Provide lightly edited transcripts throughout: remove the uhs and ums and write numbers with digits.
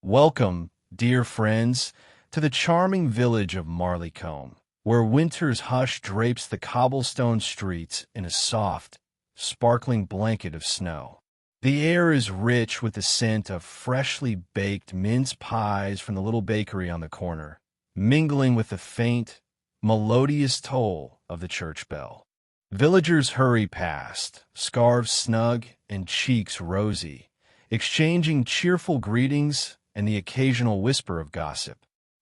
Welcome, dear friends, to the charming village of Marleycombe, where winter's hush drapes the cobblestone streets in a soft, sparkling blanket of snow. The air is rich with the scent of freshly baked mince pies from the little bakery on the corner, mingling with the faint, melodious toll of the church bell. Villagers hurry past, scarves snug and cheeks rosy, exchanging cheerful greetings and the occasional whisper of gossip.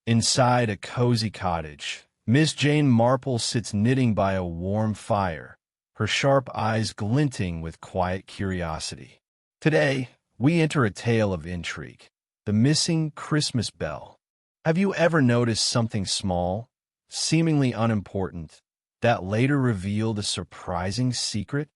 Inside a cozy cottage, Miss Jane Marple sits knitting by a warm fire, her sharp eyes glinting with quiet curiosity. Today, we enter a tale of intrigue, the missing Christmas bell. Have you ever noticed something small, seemingly unimportant, that later revealed a surprising secret?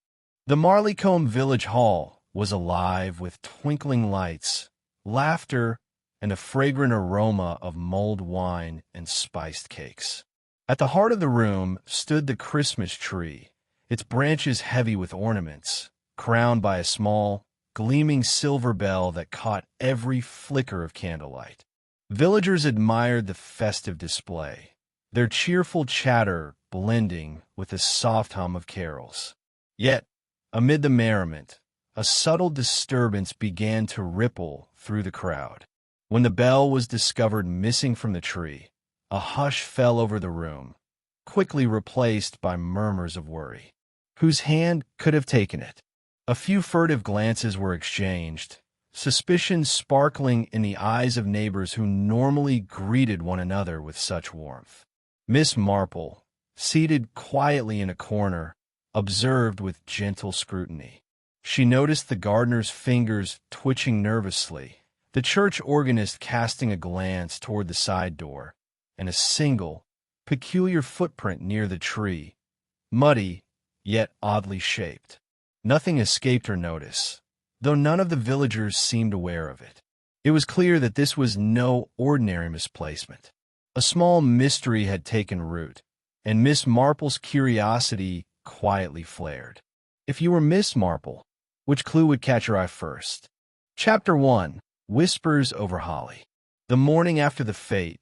The Marleycombe Village Hall was alive with twinkling lights, laughter, and a fragrant aroma of mulled wine and spiced cakes. At the heart of the room stood the Christmas tree, its branches heavy with ornaments, crowned by a small, gleaming silver bell that caught every flicker of candlelight. Villagers admired the festive display, their cheerful chatter blending with the soft hum of carols. Yet, amid the merriment, a subtle disturbance began to ripple through the crowd. When the bell was discovered missing from the tree, a hush fell over the room, quickly replaced by murmurs of worry. Whose hand could have taken it? A few furtive glances were exchanged, suspicion sparkling in the eyes of neighbors who normally greeted one another with such warmth. Miss Marple, seated quietly in a corner, observed with gentle scrutiny. She noticed the gardener's fingers twitching nervously, the church organist casting a glance toward the side door, and a single, peculiar footprint near the tree, muddy, yet oddly shaped. Nothing escaped her notice, though none of the villagers seemed aware of it. It was clear that this was no ordinary misplacement. A small mystery had taken root, and Miss Marple's curiosity quietly flared. If you were Miss Marple, which clue would catch your eye first? Chapter 1. Whispers over Holly. The morning after the fete,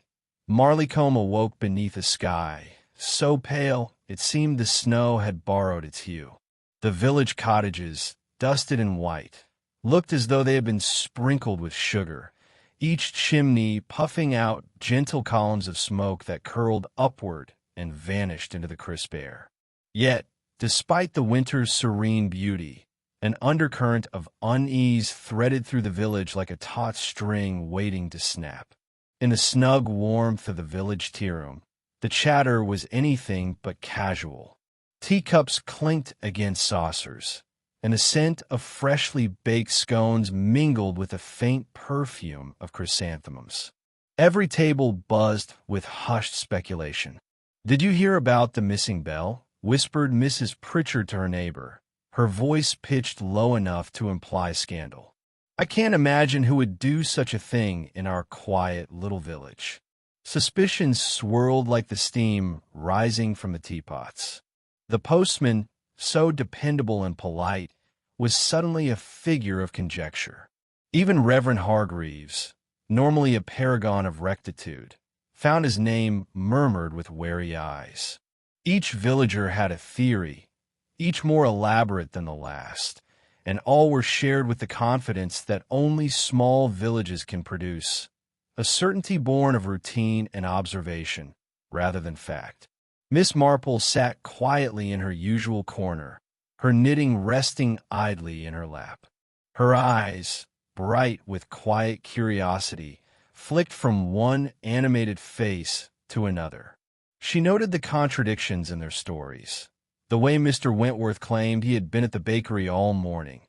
Marleycombe awoke beneath a sky so pale it seemed the snow had borrowed its hue. The village cottages, dusted in white, looked as though they had been sprinkled with sugar, each chimney puffing out gentle columns of smoke that curled upward and vanished into the crisp air. Yet, despite the winter's serene beauty, an undercurrent of unease threaded through the village like a taut string waiting to snap. In the snug warmth of the village tea room, the chatter was anything but casual. Teacups clinked against saucers, and the scent of freshly baked scones mingled with the faint perfume of chrysanthemums. Every table buzzed with hushed speculation. "Did you hear about the missing bell?" whispered Mrs. Pritchard to her neighbor, her voice pitched low enough to imply scandal. "I can't imagine who would do such a thing in our quiet little village." Suspicions swirled like the steam rising from the teapots. The postman, so dependable and polite, was suddenly a figure of conjecture. Even Reverend Hargreaves, normally a paragon of rectitude, found his name murmured with wary eyes. Each villager had a theory, each more elaborate than the last, and all were shared with the confidence that only small villages can produce, a certainty born of routine and observation, rather than fact. Miss Marple sat quietly in her usual corner, her knitting resting idly in her lap. Her eyes, bright with quiet curiosity, flicked from one animated face to another. She noted the contradictions in their stories. The way Mr. Wentworth claimed he had been at the bakery all morning,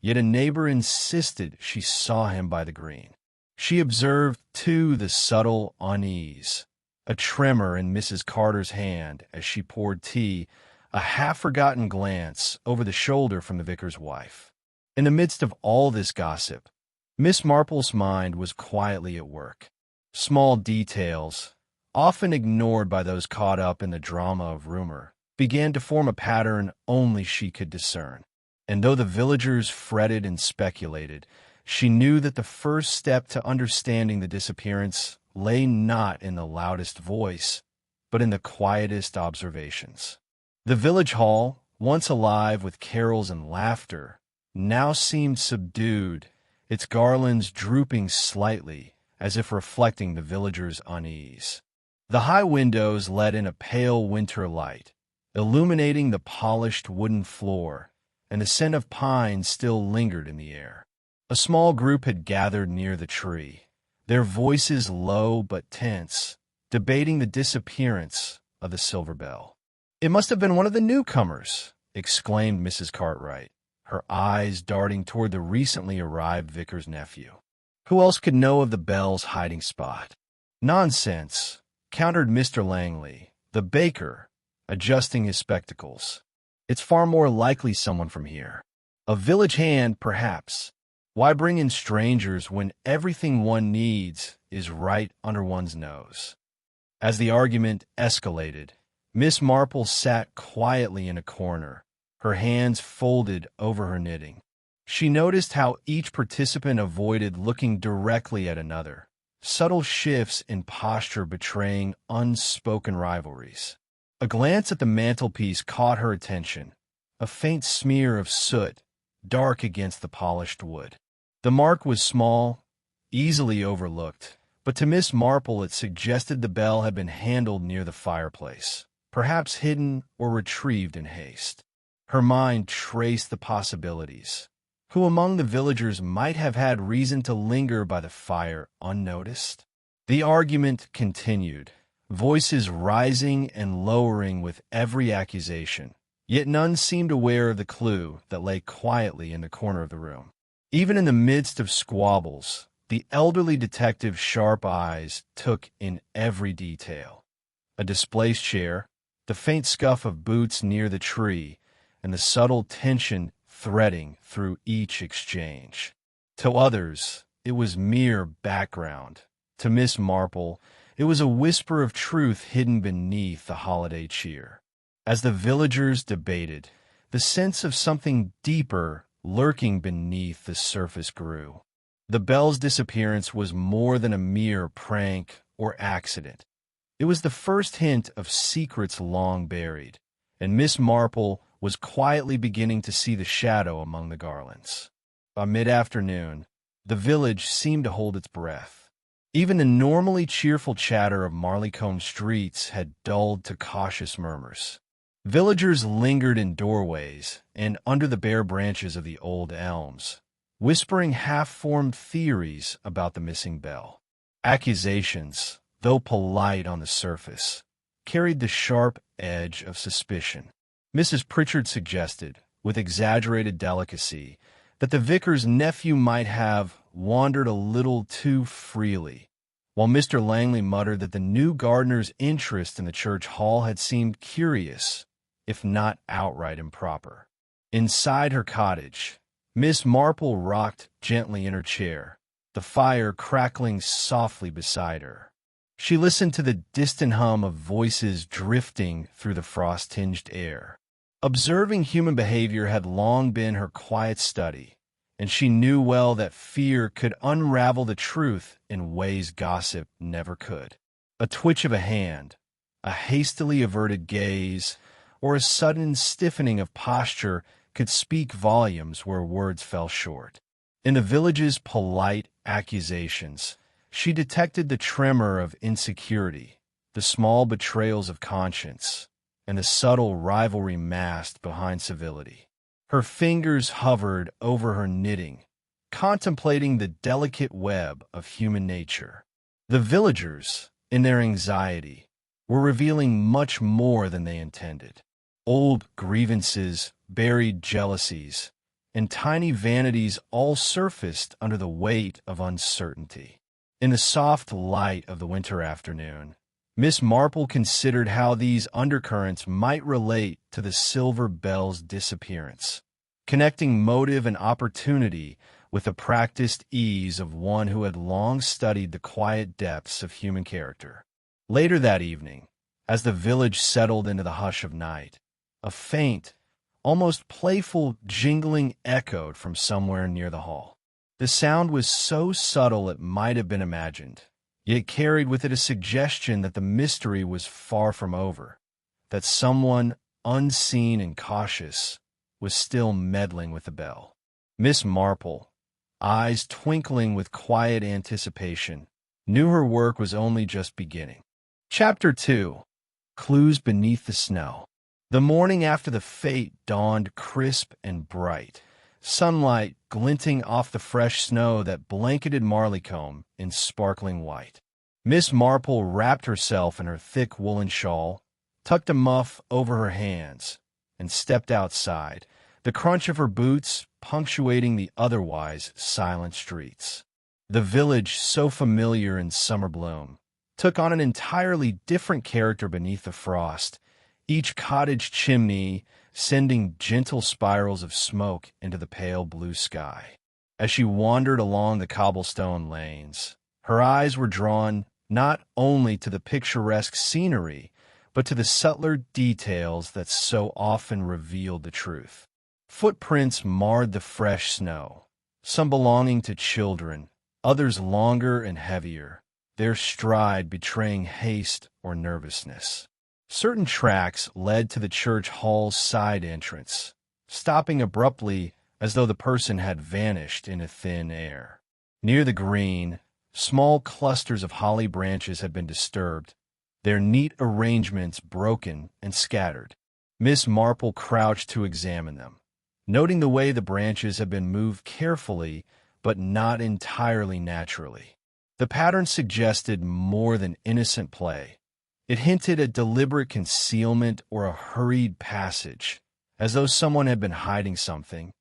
yet a neighbor insisted she saw him by the green. She observed, too, the subtle unease, a tremor in Mrs. Carter's hand as she poured tea, a half-forgotten glance over the shoulder from the vicar's wife. In the midst of all this gossip, Miss Marple's mind was quietly at work. Small details, often ignored by those caught up in the drama of rumor, began to form a pattern only she could discern. And though the villagers fretted and speculated, She knew that the first step to understanding the disappearance lay not in the loudest voice, but in the quietest observations. The village hall, once alive with carols and laughter, now seemed subdued, its garlands drooping slightly, as if reflecting the villagers' unease. The high windows let in a pale winter light, illuminating the polished wooden floor, and the scent of pine still lingered in the air. A small group had gathered near the tree, their voices low but tense, debating the disappearance of the silver bell. "It must have been one of the newcomers," exclaimed Mrs. Cartwright, her eyes darting toward the recently arrived vicar's nephew. "Who else could know of the bell's hiding spot?" "Nonsense," countered Mr. Langley, the baker, adjusting his spectacles. "It's far more likely someone from here. A village hand, perhaps. Why bring in strangers when everything one needs is right under one's nose?" As the argument escalated, Miss Marple sat quietly in a corner, her hands folded over her knitting. She noticed how each participant avoided looking directly at another, subtle shifts in posture betraying unspoken rivalries. A glance at the mantelpiece caught her attention, a faint smear of soot, dark against the polished wood. The mark was small, easily overlooked, but to Miss Marple it suggested the bell had been handled near the fireplace, perhaps hidden or retrieved in haste. Her mind traced the possibilities. Who among the villagers might have had reason to linger by the fire unnoticed? The argument continued, voices rising and lowering with every accusation, yet none seemed aware of the clue that lay quietly in the corner of the room. Even in the midst of squabbles, the elderly detective's sharp eyes took in every detail. A displaced chair, the faint scuff of boots near the tree, and the subtle tension threading through each exchange. To others, it was mere background. To Miss Marple, it was a whisper of truth hidden beneath the holiday cheer. As the villagers debated, the sense of something deeper lurking beneath the surface grew. The bell's disappearance was more than a mere prank or accident. It was the first hint of secrets long buried, and Miss Marple was quietly beginning to see the shadow among the garlands. By mid-afternoon, the village seemed to hold its breath. Even the normally cheerful chatter of Marleycombe streets had dulled to cautious murmurs. Villagers lingered in doorways and under the bare branches of the old elms, whispering half-formed theories about the missing bell. Accusations, though polite on the surface, carried the sharp edge of suspicion. Mrs. Pritchard suggested, with exaggerated delicacy, that the vicar's nephew might have wandered a little too freely, while Mr. Langley muttered that the new gardener's interest in the church hall had seemed curious, if not outright improper. Inside her cottage, Miss Marple rocked gently in her chair, the fire crackling softly beside her. She listened to the distant hum of voices drifting through the frost-tinged air. Observing human behavior had long been her quiet study, and she knew well that fear could unravel the truth in ways gossip never could. A twitch of a hand, a hastily averted gaze, or a sudden stiffening of posture could speak volumes where words fell short. In the village's polite accusations, she detected the tremor of insecurity, the small betrayals of conscience, and the subtle rivalry masked behind civility. Her fingers hovered over her knitting, contemplating the delicate web of human nature. The villagers, in their anxiety, were revealing much more than they intended. Old grievances, buried jealousies, and tiny vanities all surfaced under the weight of uncertainty. In the soft light of the winter afternoon, Miss Marple considered how these undercurrents might relate to the silver bell's disappearance, connecting motive and opportunity with the practiced ease of one who had long studied the quiet depths of human character. Later that evening, as the village settled into the hush of night, a faint, almost playful jingling echoed from somewhere near the hall. The sound was so subtle it might have been imagined, yet carried with it a suggestion that the mystery was far from over, that someone, unseen and cautious, was still meddling with the bell. Miss Marple, eyes twinkling with quiet anticipation, knew her work was only just beginning. Chapter 2. Clues Beneath the Snow. The morning after the fete dawned crisp and bright, sunlight glinting off the fresh snow that blanketed Marleycombe in sparkling white. Miss Marple wrapped herself in her thick woolen shawl, tucked a muff over her hands, and stepped outside, the crunch of her boots punctuating the otherwise silent streets. The village, so familiar in summer bloom, took on an entirely different character beneath the frost, each cottage chimney sending gentle spirals of smoke into the pale blue sky. As she wandered along the cobblestone lanes, her eyes were drawn not only to the picturesque scenery, but to the subtler details that so often revealed the truth. Footprints marred the fresh snow, some belonging to children, others longer and heavier, their stride betraying haste or nervousness. Certain tracks led to the church hall's side entrance, stopping abruptly as though the person had vanished into thin air. Near the green, small clusters of holly branches had been disturbed, their neat arrangements broken and scattered. Miss Marple crouched to examine them, noting the way the branches had been moved carefully but not entirely naturally. The pattern suggested more than innocent play. It hinted at deliberate concealment or a hurried passage, as though someone had been hiding something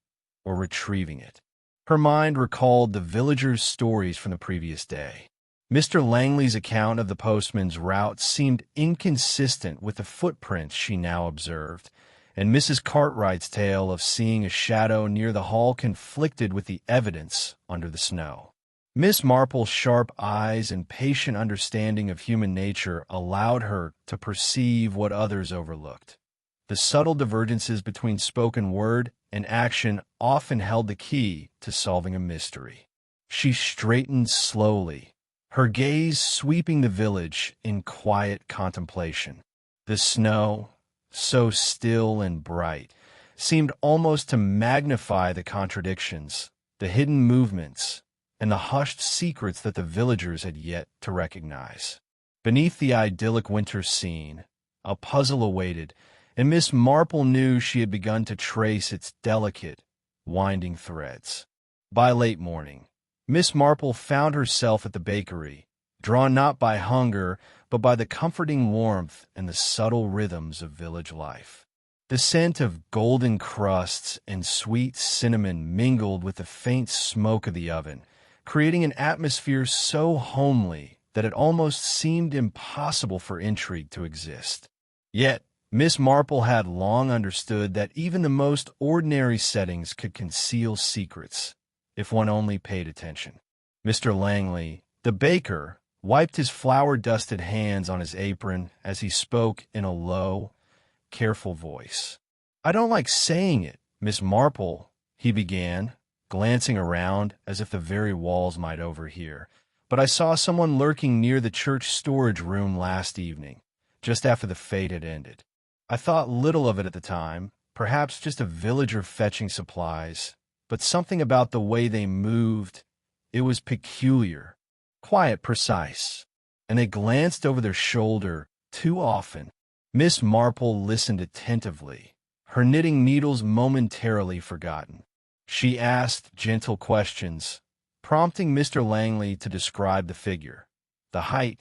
or retrieving it. Her mind recalled the villagers' stories from the previous day. Mr. Langley's account of the postman's route seemed inconsistent with the footprints she now observed, and Mrs. Cartwright's tale of seeing a shadow near the hall conflicted with the evidence under the snow. Miss Marple's sharp eyes and patient understanding of human nature allowed her to perceive what others overlooked. The subtle divergences between spoken word and action often held the key to solving a mystery. She straightened slowly, her gaze sweeping the village in quiet contemplation. The snow, so still and bright, seemed almost to magnify the contradictions, the hidden movements, and the hushed secrets that the villagers had yet to recognize. Beneath the idyllic winter scene, a puzzle awaited, and Miss Marple knew she had begun to trace its delicate, winding threads. By late morning, Miss Marple found herself at the bakery, drawn not by hunger, but by the comforting warmth and the subtle rhythms of village life. The scent of golden crusts and sweet cinnamon mingled with the faint smoke of the oven, creating an atmosphere so homely that it almost seemed impossible for intrigue to exist. Yet, Miss Marple had long understood that even the most ordinary settings could conceal secrets, if one only paid attention. Mr. Langley, the baker, wiped his flour-dusted hands on his apron as he spoke in a low, careful voice. "I don't like saying it, Miss Marple," he began, glancing around as if the very walls might overhear, "but I saw someone lurking near the church storage room last evening, just after the fete had ended. I thought little of it at the time, perhaps just a villager fetching supplies, but something about the way they moved, it was peculiar, quiet, precise, and they glanced over their shoulder too often." Miss Marple listened attentively, her knitting needles momentarily forgotten. She asked gentle questions, prompting Mr. Langley to describe the figure, the height,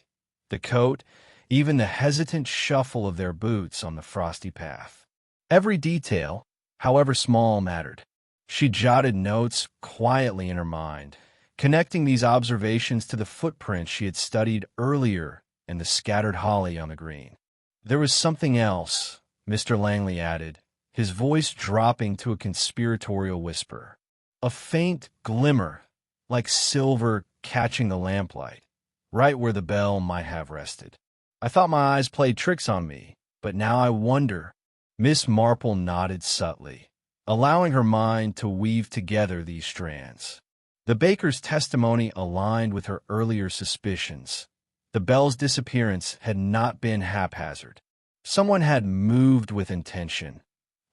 the coat, even the hesitant shuffle of their boots on the frosty path. Every detail, however small, mattered. She jotted notes quietly in her mind, connecting these observations to the footprints she had studied earlier in the scattered holly on the green. "There was something else," Mr. Langley added, his voice dropping to a conspiratorial whisper. "A faint glimmer, like silver catching the lamplight, right where the bell might have rested. I thought my eyes played tricks on me, but now I wonder." Miss Marple nodded subtly, allowing her mind to weave together these strands. The baker's testimony aligned with her earlier suspicions. The bell's disappearance had not been haphazard. Someone had moved with intention,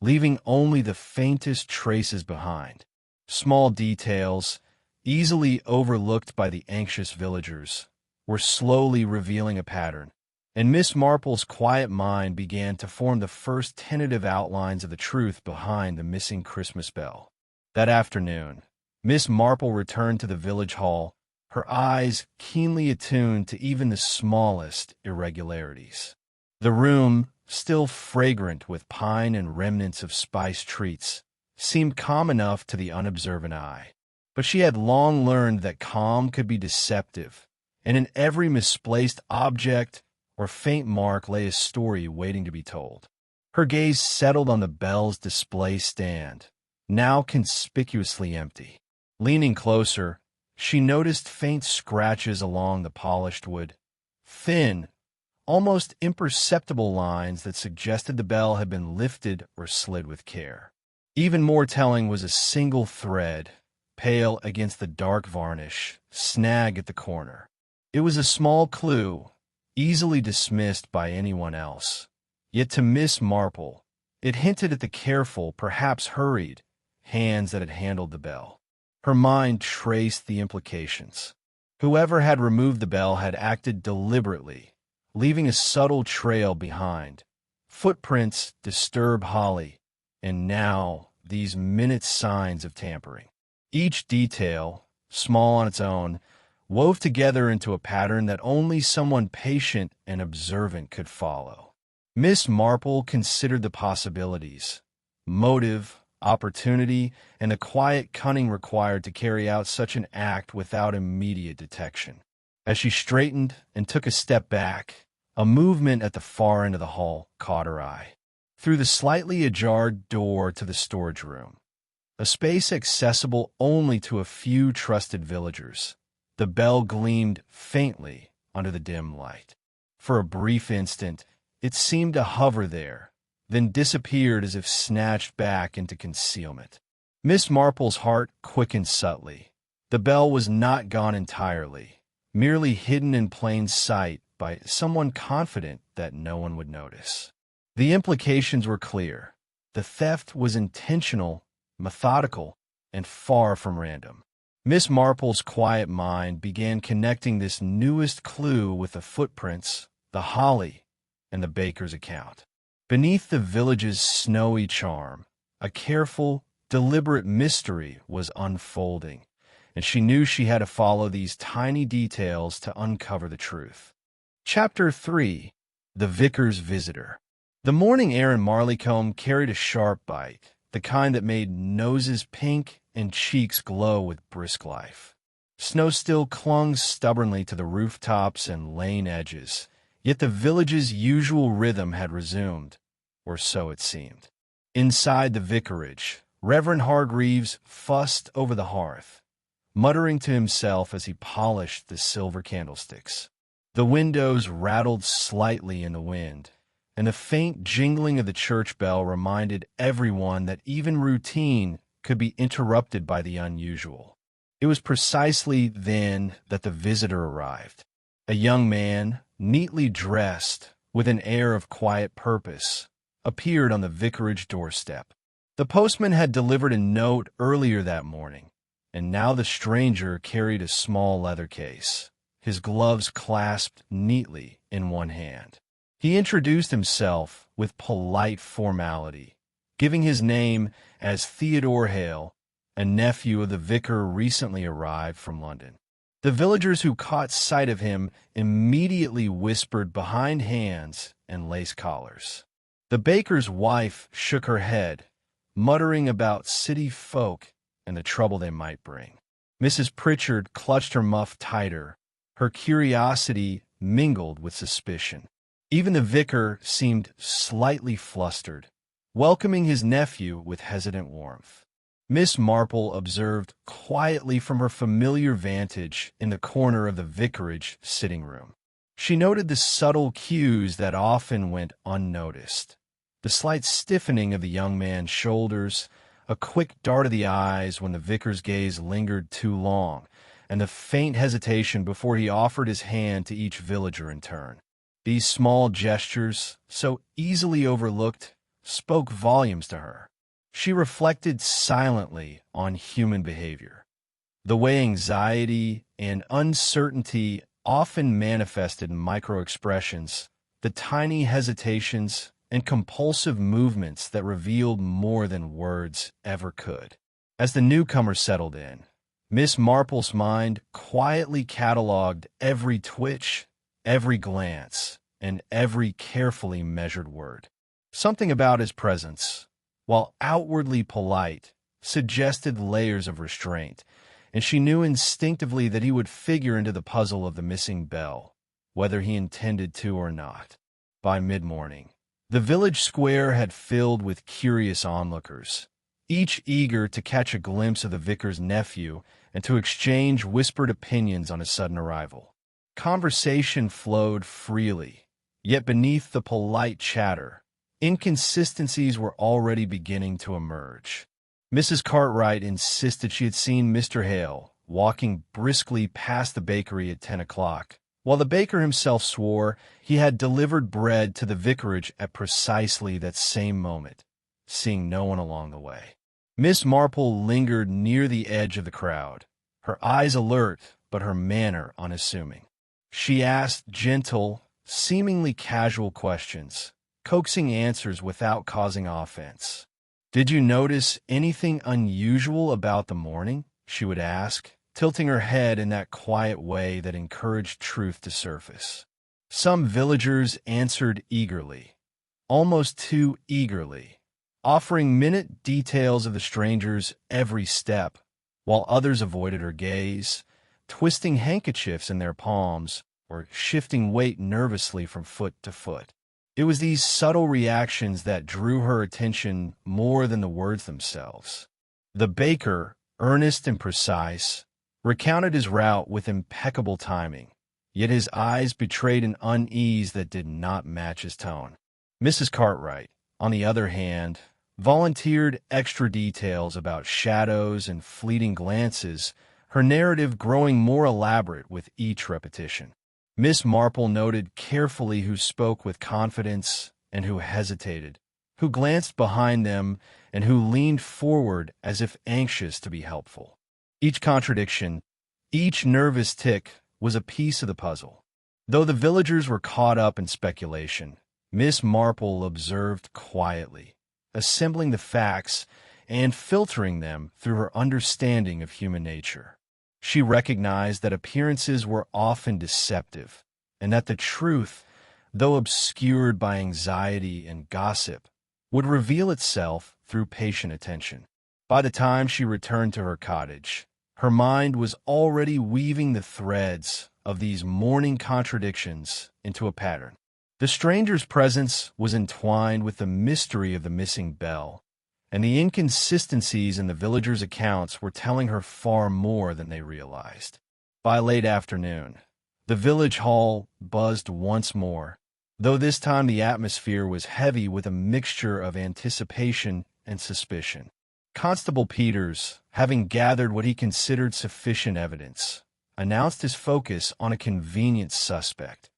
leaving only the faintest traces behind. Small details, easily overlooked by the anxious villagers, were slowly revealing a pattern, and Miss Marple's quiet mind began to form the first tentative outlines of the truth behind the missing Christmas bell. That afternoon, Miss Marple returned to the village hall, her eyes keenly attuned to even the smallest irregularities. The room, still fragrant with pine and remnants of spiced treats, seemed calm enough to the unobservant eye. But she had long learned that calm could be deceptive, and in every misplaced object or faint mark lay a story waiting to be told. Her gaze settled on the bell's display stand, now conspicuously empty. Leaning closer, she noticed faint scratches along the polished wood, thin, almost imperceptible lines that suggested the bell had been lifted or slid with care. Even more telling was a single thread, pale against the dark varnish, snag at the corner. It was a small clue, easily dismissed by anyone else. Yet to Miss Marple, it hinted at the careful, perhaps hurried, hands that had handled the bell. Her mind traced the implications. Whoever had removed the bell had acted deliberately, leaving a subtle trail behind. Footprints disturb holly, and now these minute signs of tampering. Each detail, small on its own, wove together into a pattern that only someone patient and observant could follow. Miss Marple considered the possibilities: motive, opportunity, and the quiet cunning required to carry out such an act without immediate detection. As she straightened and took a step back, a movement at the far end of the hall caught her eye. Through the slightly ajar door to the storage room, a space accessible only to a few trusted villagers, the bell gleamed faintly under the dim light. For a brief instant, it seemed to hover there, then disappeared as if snatched back into concealment. Miss Marple's heart quickened subtly. The bell was not gone entirely, merely hidden in plain sight by someone confident that no one would notice. The implications were clear. The theft was intentional, methodical, and far from random. Miss Marple's quiet mind began connecting this newest clue with the footprints, the holly, and the baker's account. Beneath the village's snowy charm, a careful, deliberate mystery was unfolding, and she knew she had to follow these tiny details to uncover the truth. Chapter 3: The Vicar's Visitor. The morning air in Marleycombe carried a sharp bite, the kind that made noses pink and cheeks glow with brisk life. Snow still clung stubbornly to the rooftops and lane edges, yet the village's usual rhythm had resumed, or so it seemed. Inside the vicarage, Reverend Hargreaves fussed over the hearth, muttering to himself as he polished the silver candlesticks. The windows rattled slightly in the wind, and the faint jingling of the church bell reminded everyone that even routine could be interrupted by the unusual. It was precisely then that the visitor arrived. A young man, neatly dressed, with an air of quiet purpose, appeared on the vicarage doorstep. The postman had delivered a note earlier that morning, and now the stranger carried a small leather case, his gloves clasped neatly in one hand. He introduced himself with polite formality, giving his name as Theodore Hale, a nephew of the vicar recently arrived from London. The villagers who caught sight of him immediately whispered behind hands and lace collars. The baker's wife shook her head, muttering about city folk and the trouble they might bring. Mrs. Pritchard clutched her muff tighter, her curiosity mingled with suspicion. Even the vicar seemed slightly flustered, welcoming his nephew with hesitant warmth. Miss Marple observed quietly from her familiar vantage in the corner of the vicarage sitting room. She noted the subtle cues that often went unnoticed: the slight stiffening of the young man's shoulders, a quick dart of the eyes when the vicar's gaze lingered too long, and the faint hesitation before he offered his hand to each villager in turn. These small gestures, so easily overlooked, spoke volumes to her. She reflected silently on human behavior, the way anxiety and uncertainty often manifested in micro-expressions, the tiny hesitations and compulsive movements that revealed more than words ever could. As the newcomer settled in, Miss Marple's mind quietly catalogued every twitch, every glance, and every carefully measured word. Something about his presence, while outwardly polite, suggested layers of restraint, and she knew instinctively that he would figure into the puzzle of the missing bell, whether he intended to or not. By mid-morning, the village square had filled with curious onlookers, each eager to catch a glimpse of the vicar's nephew and to exchange whispered opinions on his sudden arrival. Conversation flowed freely, yet beneath the polite chatter, inconsistencies were already beginning to emerge. Mrs. Cartwright insisted she had seen Mr. Hale walking briskly past the bakery at 10 o'clock, while the baker himself swore he had delivered bread to the vicarage at precisely that same moment, seeing no one along the way. Miss Marple lingered near the edge of the crowd, her eyes alert but her manner unassuming. She asked gentle, seemingly casual questions, coaxing answers without causing offense. "Did you notice anything unusual about the morning?" she would ask, tilting her head in that quiet way that encouraged truth to surface. Some villagers answered eagerly, almost too eagerly, offering minute details of the stranger's every step, while others avoided her gaze, twisting handkerchiefs in their palms or shifting weight nervously from foot to foot. It was these subtle reactions that drew her attention more than the words themselves. The baker, earnest and precise, recounted his route with impeccable timing, yet his eyes betrayed an unease that did not match his tone. Mrs. Cartwright, on the other hand, volunteered extra details about shadows and fleeting glances, her narrative growing more elaborate with each repetition. Miss Marple noted carefully who spoke with confidence and who hesitated, who glanced behind them and who leaned forward as if anxious to be helpful. Each contradiction, each nervous tick was a piece of the puzzle. Though the villagers were caught up in speculation, Miss Marple observed quietly, assembling the facts and filtering them through her understanding of human nature. She recognized that appearances were often deceptive, and that the truth, though obscured by anxiety and gossip, would reveal itself through patient attention. By the time she returned to her cottage, her mind was already weaving the threads of these morning contradictions into a pattern. The stranger's presence was entwined with the mystery of the missing bell, and the inconsistencies in the villagers' accounts were telling her far more than they realized. By late afternoon, the village hall buzzed once more, though this time the atmosphere was heavy with a mixture of anticipation and suspicion. Constable Peters, having gathered what he considered sufficient evidence, announced his focus on a convenient suspect,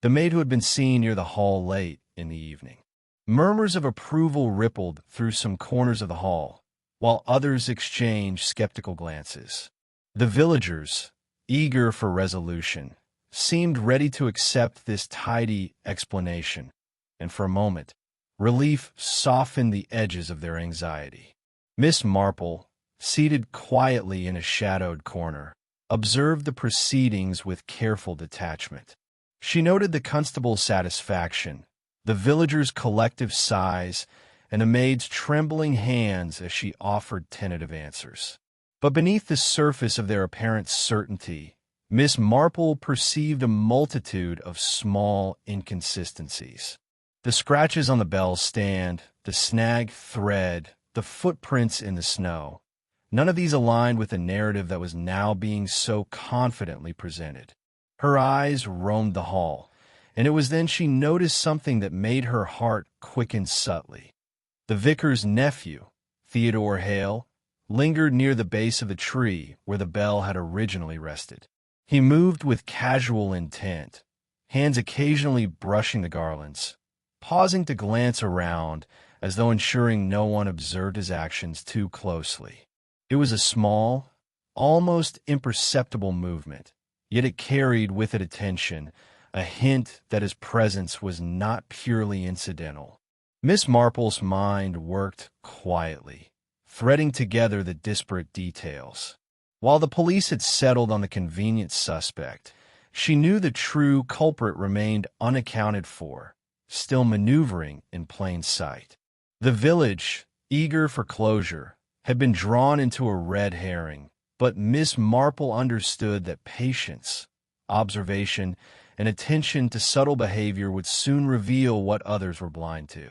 the maid who had been seen near the hall late in the evening. Murmurs of approval rippled through some corners of the hall, while others exchanged skeptical glances. The villagers, eager for resolution, seemed ready to accept this tidy explanation, and for a moment, relief softened the edges of their anxiety. Miss Marple, seated quietly in a shadowed corner, observed the proceedings with careful detachment. She noted the constable's satisfaction, the villagers' collective sighs, and the maid's trembling hands as she offered tentative answers. But beneath the surface of their apparent certainty, Miss Marple perceived a multitude of small inconsistencies. The scratches on the bell stand, the snagged thread, the footprints in the snow. None of these aligned with the narrative that was now being so confidently presented. Her eyes roamed the hall, and it was then she noticed something that made her heart quicken subtly. The vicar's nephew, Theodore Hale, lingered near the base of the tree where the bell had originally rested. He moved with casual intent, hands occasionally brushing the garlands, pausing to glance around as though ensuring no one observed his actions too closely. It was a small, almost imperceptible movement, yet it carried with it attention, a hint that his presence was not purely incidental. Miss Marple's mind worked quietly, threading together the disparate details. While the police had settled on the convenient suspect, she knew the true culprit remained unaccounted for, still maneuvering in plain sight. The village, eager for closure, had been drawn into a red herring, but Miss Marple understood that patience, observation, and attention to subtle behavior would soon reveal what others were blind to.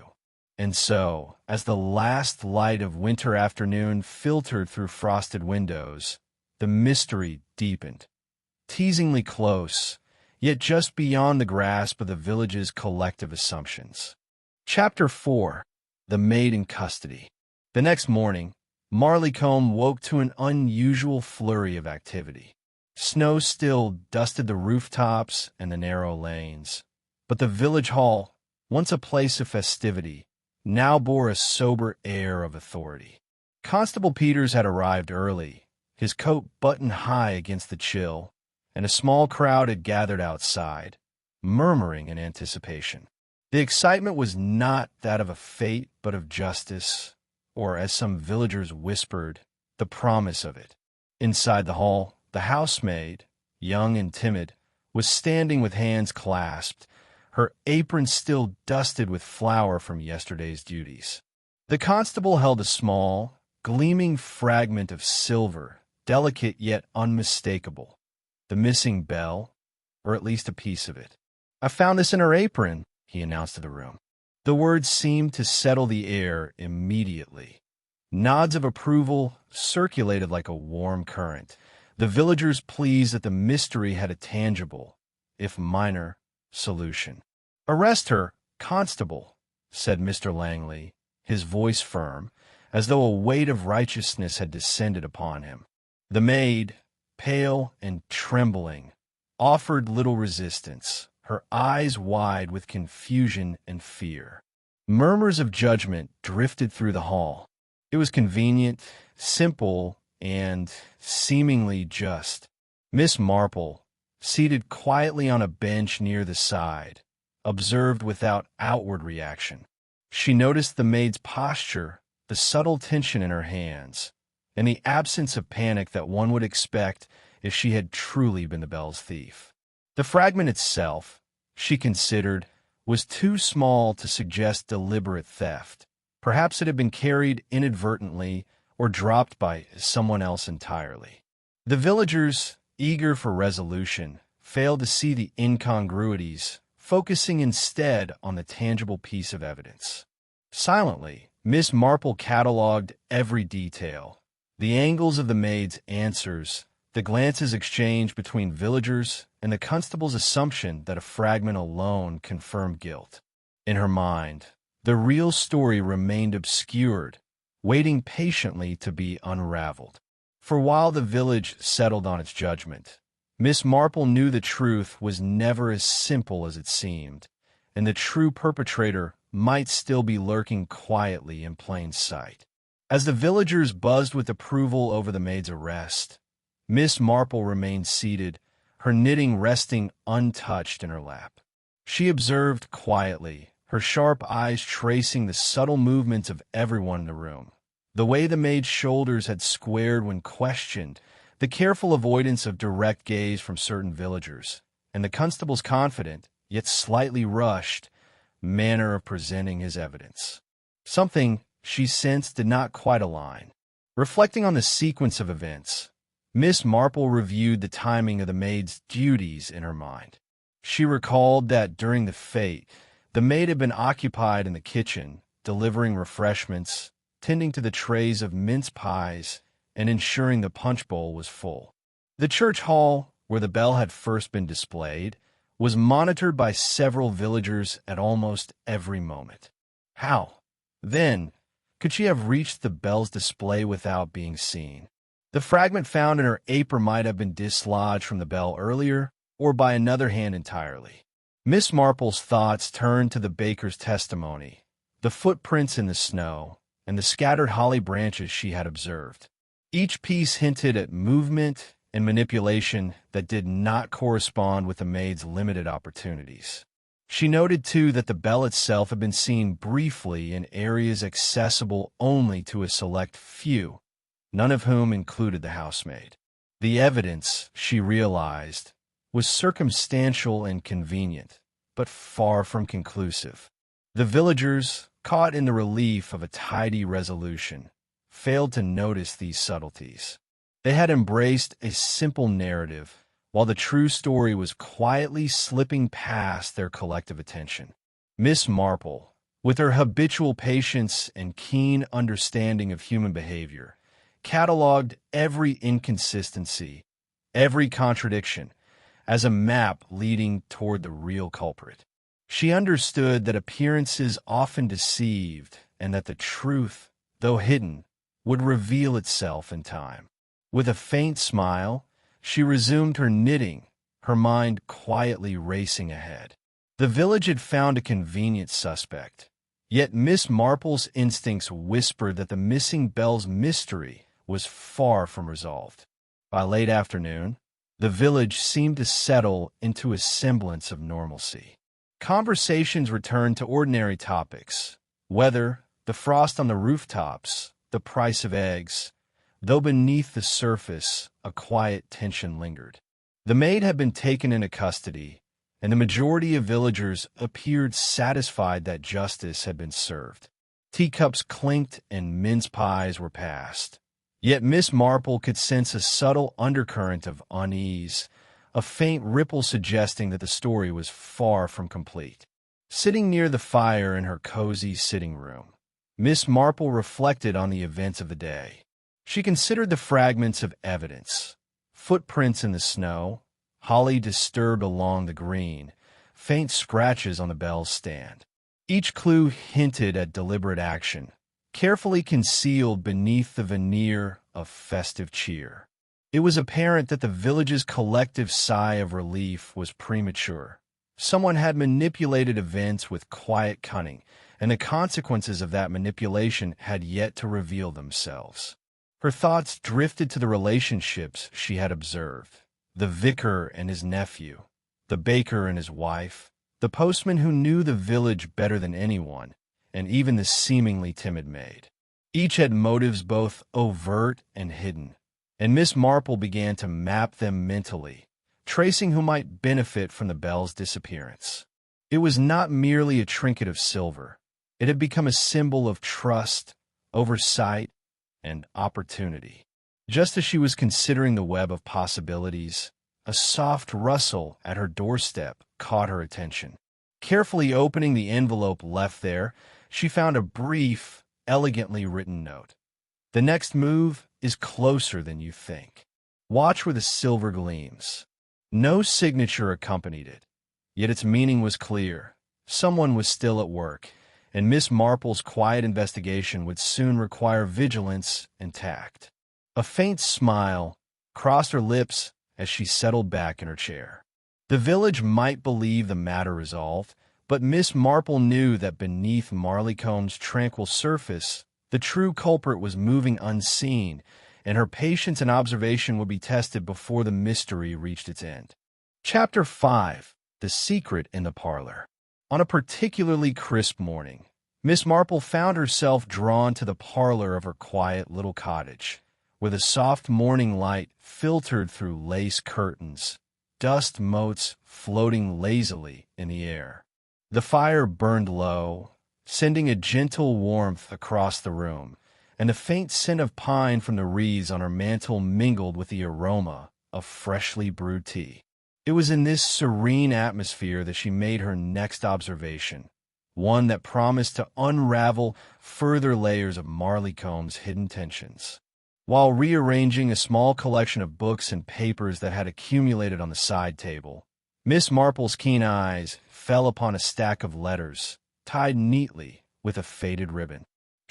And so, as the last light of winter afternoon filtered through frosted windows, the mystery deepened, teasingly close, yet just beyond the grasp of the village's collective assumptions. Chapter 4. The Maid in Custody. The next morning, Marleycombe woke to an unusual flurry of activity. Snow still dusted the rooftops and the narrow lanes, but the village hall, once a place of festivity, now bore a sober air of authority. Constable Peters had arrived early, his coat buttoned high against the chill, and a small crowd had gathered outside, murmuring in anticipation. The excitement was not that of a fate, but of justice, or, as some villagers whispered, the promise of it. Inside the hall, the housemaid, young and timid, was standing with hands clasped, her apron still dusted with flour from yesterday's duties. The constable held a small, gleaming fragment of silver, delicate yet unmistakable, the missing bell, or at least a piece of it. "I found this in her apron," he announced to the room. The words seemed to settle the air immediately. Nods of approval circulated like a warm current, the villagers pleased that the mystery had a tangible, if minor, solution. "Arrest her, constable," said Mr. Langley, his voice firm, as though a weight of righteousness had descended upon him. The maid, pale and trembling, offered little resistance, her eyes wide with confusion and fear. Murmurs of judgment drifted through the hall. It was convenient, simple, and seemingly just. Miss Marple, seated quietly on a bench near the side, observed without outward reaction. She noticed the maid's posture, the subtle tension in her hands, and the absence of panic that one would expect if she had truly been the bell's thief. The fragment itself, she considered, was too small to suggest deliberate theft. Perhaps it had been carried inadvertently or dropped by someone else entirely. The villagers, eager for resolution, failed to see the incongruities, focusing instead on the tangible piece of evidence. Silently, Miss Marple catalogued every detail, the angles of the maid's answers, the glances exchanged between villagers, and the constable's assumption that a fragment alone confirmed guilt. In her mind, the real story remained obscured, waiting patiently to be unraveled. For while the village settled on its judgment, Miss Marple knew the truth was never as simple as it seemed, and the true perpetrator might still be lurking quietly in plain sight. As the villagers buzzed with approval over the maid's arrest, Miss Marple remained seated, her knitting resting untouched in her lap. She observed quietly, her sharp eyes tracing the subtle movements of everyone in the room. The way the maid's shoulders had squared when questioned, the careful avoidance of direct gaze from certain villagers, and the constable's confident, yet slightly rushed, manner of presenting his evidence. Something, she sensed, did not quite align. Reflecting on the sequence of events, Miss Marple reviewed the timing of the maid's duties in her mind. She recalled that during the fete, the maid had been occupied in the kitchen, delivering refreshments, tending to the trays of mince pies, and ensuring the punch bowl was full. The church hall, where the bell had first been displayed, was monitored by several villagers at almost every moment. How, then, Could she have reached the bell's display without being seen? The fragment found in her apron might have been dislodged from the bell earlier, or by another hand entirely. Miss Marple's thoughts turned to the baker's testimony, the footprints in the snow, and the scattered holly branches she had observed. Each piece hinted at movement and manipulation that did not correspond with the maid's limited opportunities. She noted, too, that the bell itself had been seen briefly in areas accessible only to a select few, none of whom included the housemaid. The evidence, she realized, was circumstantial and convenient, but far from conclusive. The villagers, caught in the relief of a tidy resolution, failed to notice these subtleties. They had embraced a simple narrative, while the true story was quietly slipping past their collective attention. Miss Marple, with her habitual patience and keen understanding of human behavior, cataloged every inconsistency, every contradiction, as a map leading toward the real culprit. She understood that appearances often deceived and that the truth, though hidden, would reveal itself in time. With a faint smile, she resumed her knitting, her mind quietly racing ahead. The village had found a convenient suspect, yet Miss Marple's instincts whispered that the missing bell's mystery was far from resolved. By late afternoon, the village seemed to settle into a semblance of normalcy. Conversations returned to ordinary topics: weather, the frost on the rooftops, the price of eggs, though beneath the surface a quiet tension lingered. The maid had been taken into custody, and the majority of villagers appeared satisfied that justice had been served. Teacups clinked and mince pies were passed. Yet Miss Marple could sense a subtle undercurrent of unease, a faint ripple suggesting that the story was far from complete. Sitting near the fire in her cozy sitting room, Miss Marple reflected on the events of the day. She considered the fragments of evidence: footprints in the snow, holly disturbed along the green, faint scratches on the bell's stand. Each clue hinted at deliberate action, carefully concealed beneath the veneer of festive cheer. It was apparent that the village's collective sigh of relief was premature. Someone had manipulated events with quiet cunning, and the consequences of that manipulation had yet to reveal themselves. Her thoughts drifted to the relationships she had observed: the vicar and his nephew, the baker and his wife, the postman who knew the village better than anyone, and even the seemingly timid maid. Each had motives both overt and hidden, and Miss Marple began to map them mentally, tracing who might benefit from the bell's disappearance. It was not merely a trinket of silver. It had become a symbol of trust, oversight, and opportunity. Just as she was considering the web of possibilities, a soft rustle at her doorstep caught her attention. Carefully opening the envelope left there, she found a brief, elegantly written note. "The next move is closer than you think. Watch where the silver gleams." No signature accompanied it, yet its meaning was clear. Someone was still at work, and Miss Marple's quiet investigation would soon require vigilance and tact. A faint smile crossed her lips as she settled back in her chair. The village might believe the matter resolved, but Miss Marple knew that beneath Marleycomb's tranquil surface, the true culprit was moving unseen, and her patience and observation would be tested before the mystery reached its end. Chapter 5. The Secret in the Parlor. On a particularly crisp morning, Miss Marple found herself drawn to the parlor of her quiet little cottage, where the soft morning light filtered through lace curtains, dust motes floating lazily in the air. The fire burned low, sending a gentle warmth across the room, and a faint scent of pine from the wreaths on her mantel mingled with the aroma of freshly brewed tea. It was in this serene atmosphere that she made her next observation, one that promised to unravel further layers of Marleycomb's hidden tensions. While rearranging a small collection of books and papers that had accumulated on the side table, Miss Marple's keen eyes fell upon a stack of letters tied neatly with a faded ribbon.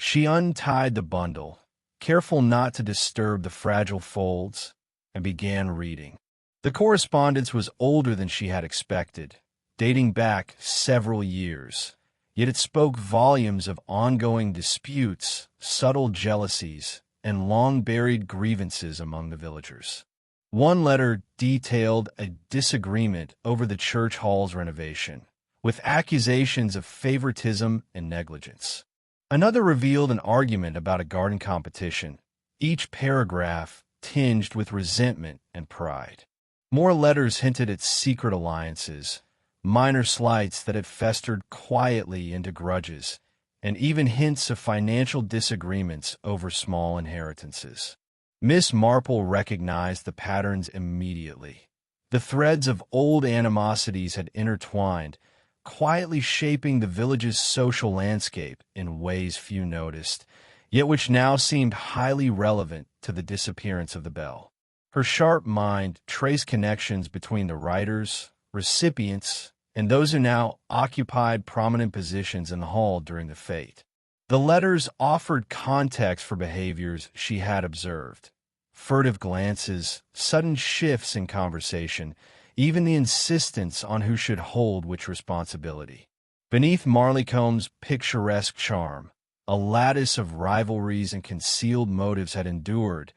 She untied the bundle, careful not to disturb the fragile folds, and began reading. The correspondence was older than she had expected, dating back several years, yet it spoke volumes of ongoing disputes, subtle jealousies, and long-buried grievances among the villagers. One letter detailed a disagreement over the church hall's renovation, with accusations of favoritism and negligence. Another revealed an argument about a garden competition, each paragraph tinged with resentment and pride. More letters hinted at secret alliances, minor slights that had festered quietly into grudges, and even hints of financial disagreements over small inheritances. Miss Marple recognized the patterns immediately. The threads of old animosities had intertwined, quietly shaping the village's social landscape in ways few noticed, yet which now seemed highly relevant to the disappearance of the bell. Her sharp mind traced connections between the writers, recipients, and those who now occupied prominent positions in the hall during the fete. The letters offered context for behaviors she had observed. Furtive glances, sudden shifts in conversation, even the insistence on who should hold which responsibility. Beneath Marleycomb's picturesque charm, a lattice of rivalries and concealed motives had endured,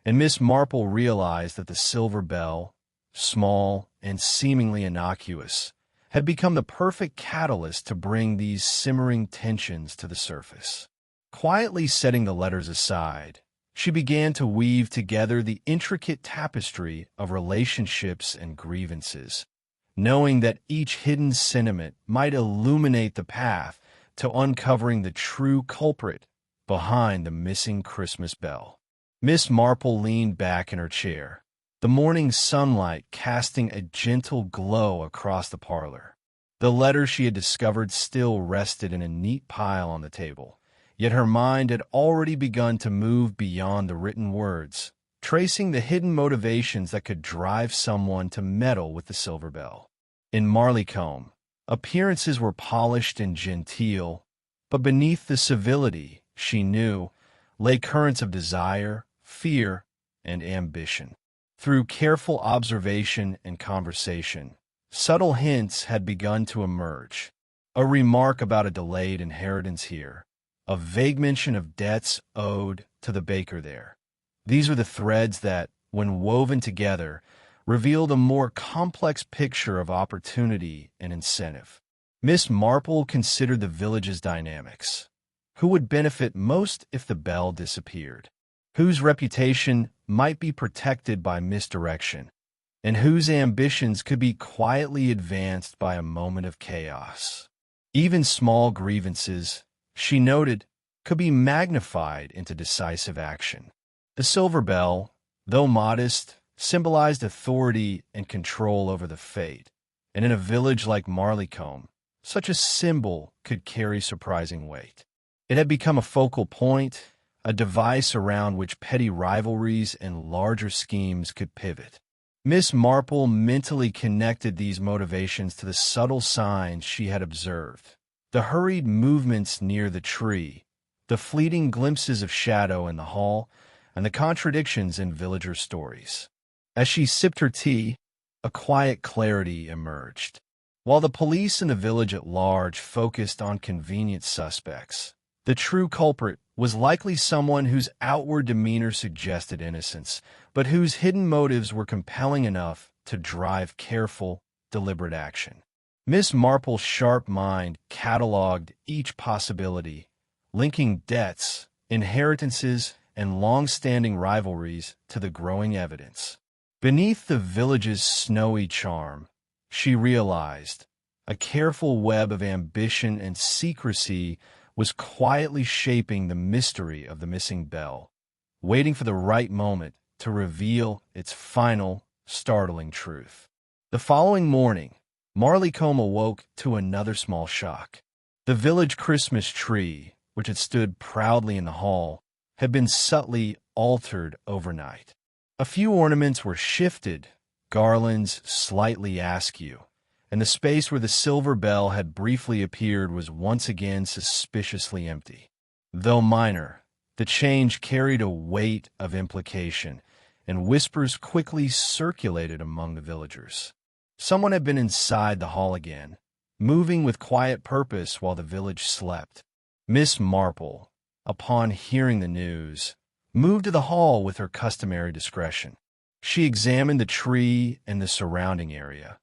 and Miss Marple realized that the silver bell, small and seemingly innocuous, had become the perfect catalyst to bring these simmering tensions to the surface. Quietly setting the letters aside, she began to weave together the intricate tapestry of relationships and grievances, knowing that each hidden sentiment might illuminate the path to uncovering the true culprit behind the missing Christmas bell. Miss Marple leaned back in her chair, the morning sunlight casting a gentle glow across the parlor. The letter she had discovered still rested in a neat pile on the table, yet her mind had already begun to move beyond the written words, tracing the hidden motivations that could drive someone to meddle with the silver bell. In Marleycombe, appearances were polished and genteel, but beneath the civility, she knew, lay currents of desire, fear, and ambition. Through careful observation and conversation, subtle hints had begun to emerge. A remark about a delayed inheritance here, a vague mention of debts owed to the baker there. These were the threads that, when woven together, revealed a more complex picture of opportunity and incentive. Miss Marple considered the village's dynamics. Who would benefit most if the bell disappeared? Whose reputation might be protected by misdirection? And whose ambitions could be quietly advanced by a moment of chaos? Even small grievances, she noted, could be magnified into decisive action. The silver bell, though modest, symbolized authority and control over the fate, and in a village like Marleycombe, such a symbol could carry surprising weight. It had become a focal point, a device around which petty rivalries and larger schemes could pivot. Miss Marple mentally connected these motivations to the subtle signs she had observed. The hurried movements near the tree, the fleeting glimpses of shadow in the hall, and the contradictions in villager stories. As she sipped her tea, a quiet clarity emerged. While the police and the village at large focused on convenient suspects, the true culprit was likely someone whose outward demeanor suggested innocence, but whose hidden motives were compelling enough to drive careful, deliberate action. Miss Marple's sharp mind catalogued each possibility, linking debts, inheritances, and long-standing rivalries to the growing evidence. Beneath the village's snowy charm, she realized, a careful web of ambition and secrecy was quietly shaping the mystery of the missing bell, waiting for the right moment to reveal its final, startling truth. The following morning, Marleycombe awoke to another small shock. The village Christmas tree, which had stood proudly in the hall, had been subtly altered overnight. A few ornaments were shifted, garlands slightly askew, and the space where the silver bell had briefly appeared was once again suspiciously empty. Though minor, the change carried a weight of implication, and whispers quickly circulated among the villagers. Someone had been inside the hall again, moving with quiet purpose while the village slept. Miss Marple, upon hearing the news, moved to the hall with her customary discretion. She examined the tree and the surrounding area,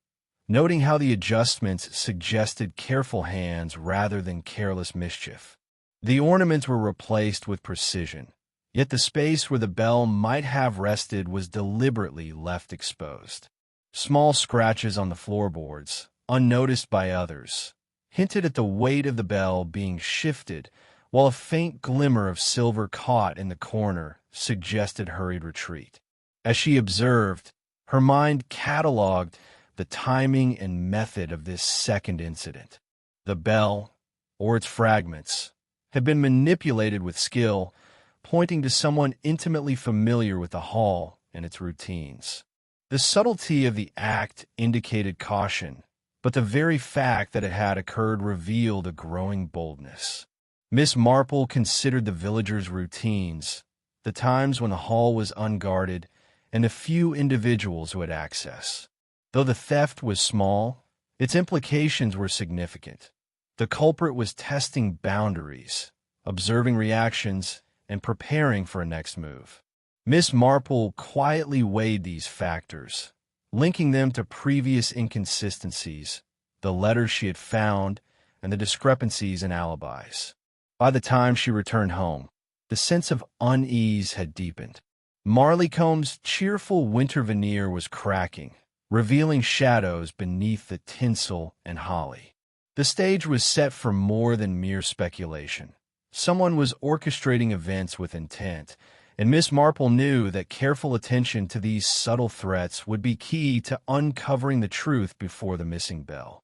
noting how the adjustments suggested careful hands rather than careless mischief. The ornaments were replaced with precision, yet the space where the bell might have rested was deliberately left exposed. Small scratches on the floorboards, unnoticed by others, hinted at the weight of the bell being shifted, while a faint glimmer of silver caught in the corner suggested hurried retreat. As she observed, her mind catalogued the timing and method of this second incident. The bell, or its fragments, had been manipulated with skill, pointing to someone intimately familiar with the hall and its routines. The subtlety of the act indicated caution, but the very fact that it had occurred revealed a growing boldness. Miss Marple considered the villagers' routines, the times when the hall was unguarded, and the few individuals who had access. Though the theft was small, its implications were significant. The culprit was testing boundaries, observing reactions, and preparing for a next move. Miss Marple quietly weighed these factors, linking them to previous inconsistencies, the letters she had found, and the discrepancies in alibis. By the time she returned home, the sense of unease had deepened. Marleycomb's cheerful winter veneer was cracking, revealing shadows beneath the tinsel and holly. The stage was set for more than mere speculation. Someone was orchestrating events with intent, and Miss Marple knew that careful attention to these subtle threats would be key to uncovering the truth before the missing bell,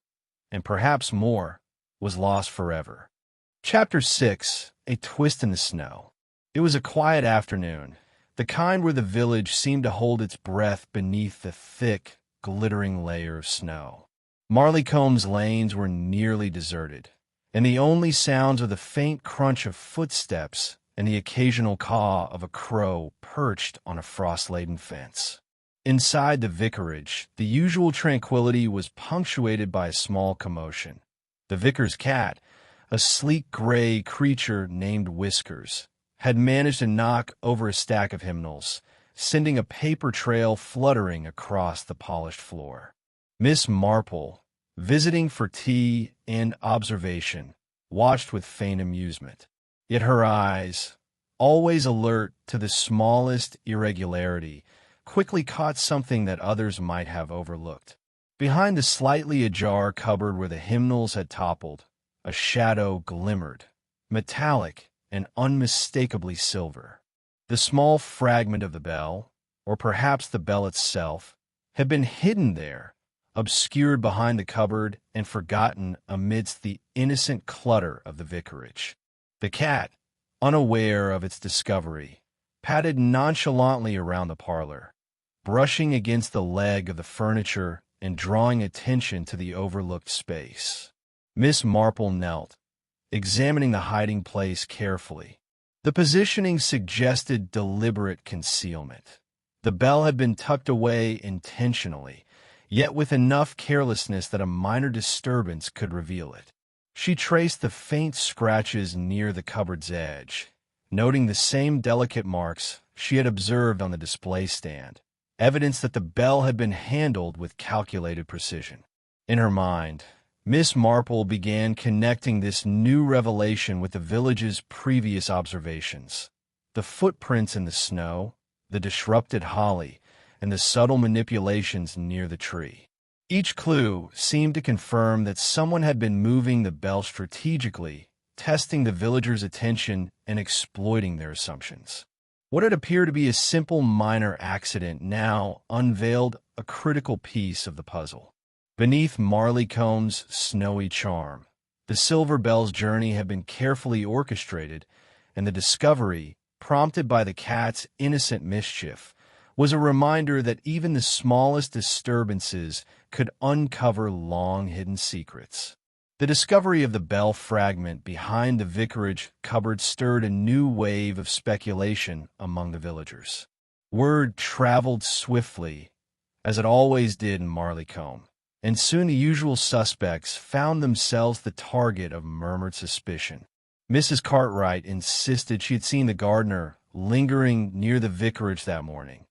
and perhaps more, was lost forever. Chapter 6. A Twist in the Snow. It was a quiet afternoon, the kind where the village seemed to hold its breath beneath the thick, glittering layer of snow. Marleycomb's lanes were nearly deserted, and the only sounds were the faint crunch of footsteps and the occasional caw of a crow perched on a frost-laden fence. Inside the vicarage, the usual tranquility was punctuated by a small commotion. The vicar's cat, a sleek gray creature named Whiskers, had managed to knock over a stack of hymnals, sending a paper trail fluttering across the polished floor. Miss Marple, visiting for tea and observation, watched with faint amusement. Yet her eyes, always alert to the smallest irregularity, quickly caught something that others might have overlooked. Behind the slightly ajar cupboard where the hymnals had toppled, a shadow glimmered, metallic and unmistakably silver. The small fragment of the bell, or perhaps the bell itself, had been hidden there, obscured behind the cupboard and forgotten amidst the innocent clutter of the vicarage. The cat, unaware of its discovery, padded nonchalantly around the parlor, brushing against the leg of the furniture and drawing attention to the overlooked space. Miss Marple knelt, examining the hiding place carefully. The positioning suggested deliberate concealment. The bell had been tucked away intentionally, yet with enough carelessness that a minor disturbance could reveal it. She traced the faint scratches near the cupboard's edge, noting the same delicate marks she had observed on the display stand, evidence that the bell had been handled with calculated precision. In her mind, Miss Marple began connecting this new revelation with the village's previous observations. The footprints in the snow, the disrupted holly, and the subtle manipulations near the tree. Each clue seemed to confirm that someone had been moving the bell strategically, testing the villagers' attention and exploiting their assumptions. What had appeared to be a simple minor accident now unveiled a critical piece of the puzzle. Beneath Marleycomb's snowy charm, the silver bell's journey had been carefully orchestrated, and the discovery, prompted by the cat's innocent mischief, was a reminder that even the smallest disturbances could uncover long-hidden secrets. The discovery of the bell fragment behind the vicarage cupboard stirred a new wave of speculation among the villagers. Word traveled swiftly, as it always did in Marleycombe, and soon the usual suspects found themselves the target of murmured suspicion. Mrs. Cartwright insisted she had seen the gardener lingering near the vicarage that morning,